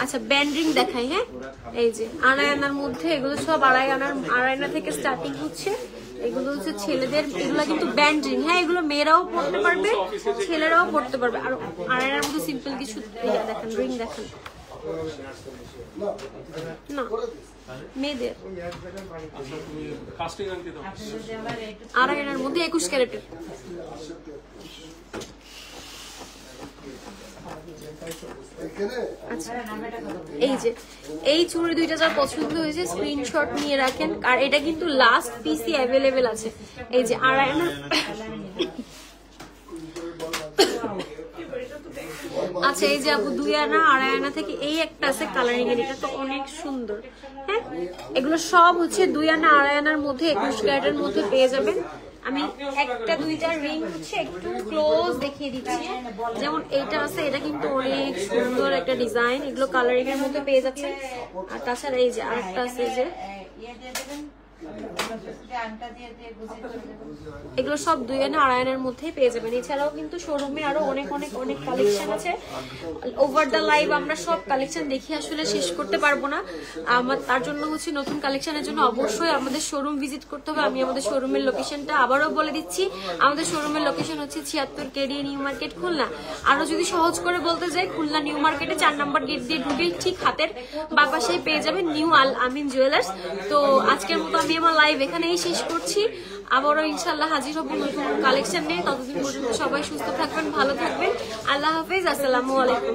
আচ্ছা ব্যান্ড রিং দেখাই। হ্যাঁ এই যে 2.5 আনার মধ্যে এগুলো সব 2.5 আনা থেকে স্টার্টিং হচ্ছে। এগুলো হচ্ছে ছেলেদের, এগুলো কিন্তু ব্যান্ড রিং। হ্যাঁ এগুলো মেয়েরাও পড়তে পারবে, ছেলেরাও পড়তে পারবে। আর 2.5 আনার মধ্যে সিম্পল কিছু দেখেন রিং দেখেন না মেয়েদের। 2.5 আনার মধ্যে 21 ক্যারেটের। আচ্ছা এই যে এই চুড়ি দুইটা যার পছন্দ হয়েছে স্ক্রিনশট নিয়ে রাখেন, আর এটা কিন্তু লাস্ট পিসি অ্যাভেলেবেল আছে। এই যে 2.5 আনার আচ্ছা এই যে আপু 2 আনা 2.5 আনা থেকে এই একটা আছে কালারিং এর, এটা তো অনেক সুন্দর। হ্যাঁ এগুলো সব হচ্ছে 2 আনা 2.5 আনার মধ্যে 21 ক্যারেটের মধ্যে পেয়ে যাবেন। আমি একটা দুইটা রিং হচ্ছে একটু ক্লোজ দেখিয়ে দিচ্ছি। যেমন এইটা আছে, এটা কিন্তু অনেক সুন্দর একটা ডিজাইন, এগুলো কালারিং এর মধ্যে পেয়ে যাচ্ছে। আর তাছাড়া এই যে আরেকটা আছে যে এগুলো সব 2 আনা 2.5 আনার মধ্যেই পেয়ে যাবেন। এছাড়াও কিন্তু শোরুমে আরো অনেক অনেক অনেক কালেকশন আছে। ওভার দ্য লাইভ আমরা সব কালেকশন দেখে আসলে শেষ করতে পারবো না। তার জন্য হচ্ছে নতুন কালেকশনের জন্য অবশ্যই আমাদের শোরুম ভিজিট করতে হবে। আমি আমাদের শোরুমের লোকেশনটা আবারও বলে দিচ্ছি। আমাদের শোরুমের লোকেশন হচ্ছে 76 কেডি নিউ মার্কেট খুলনা। আরো যদি সহজ করে বলতে যাই, খুলনা নিউ মার্কেটে 4 নম্বর গেট দিয়ে ঢুকে ঠিক হাতের বাঁ পাশেই পেয়ে যাবেন নিউ আল আমিন জুয়েলার্স। তো আজকের মতো আমি আমার লাইভ এখানেই শেষ করছি। আবারও ইনশাল্লাহ হাজির হব নতুন কালেকশন নিয়ে। ততদিন পর্যন্ত সবাই সুস্থ থাকবেন, ভালো থাকবেন। আল্লাহ হাফেজ, আসসালামু আলাইকুম।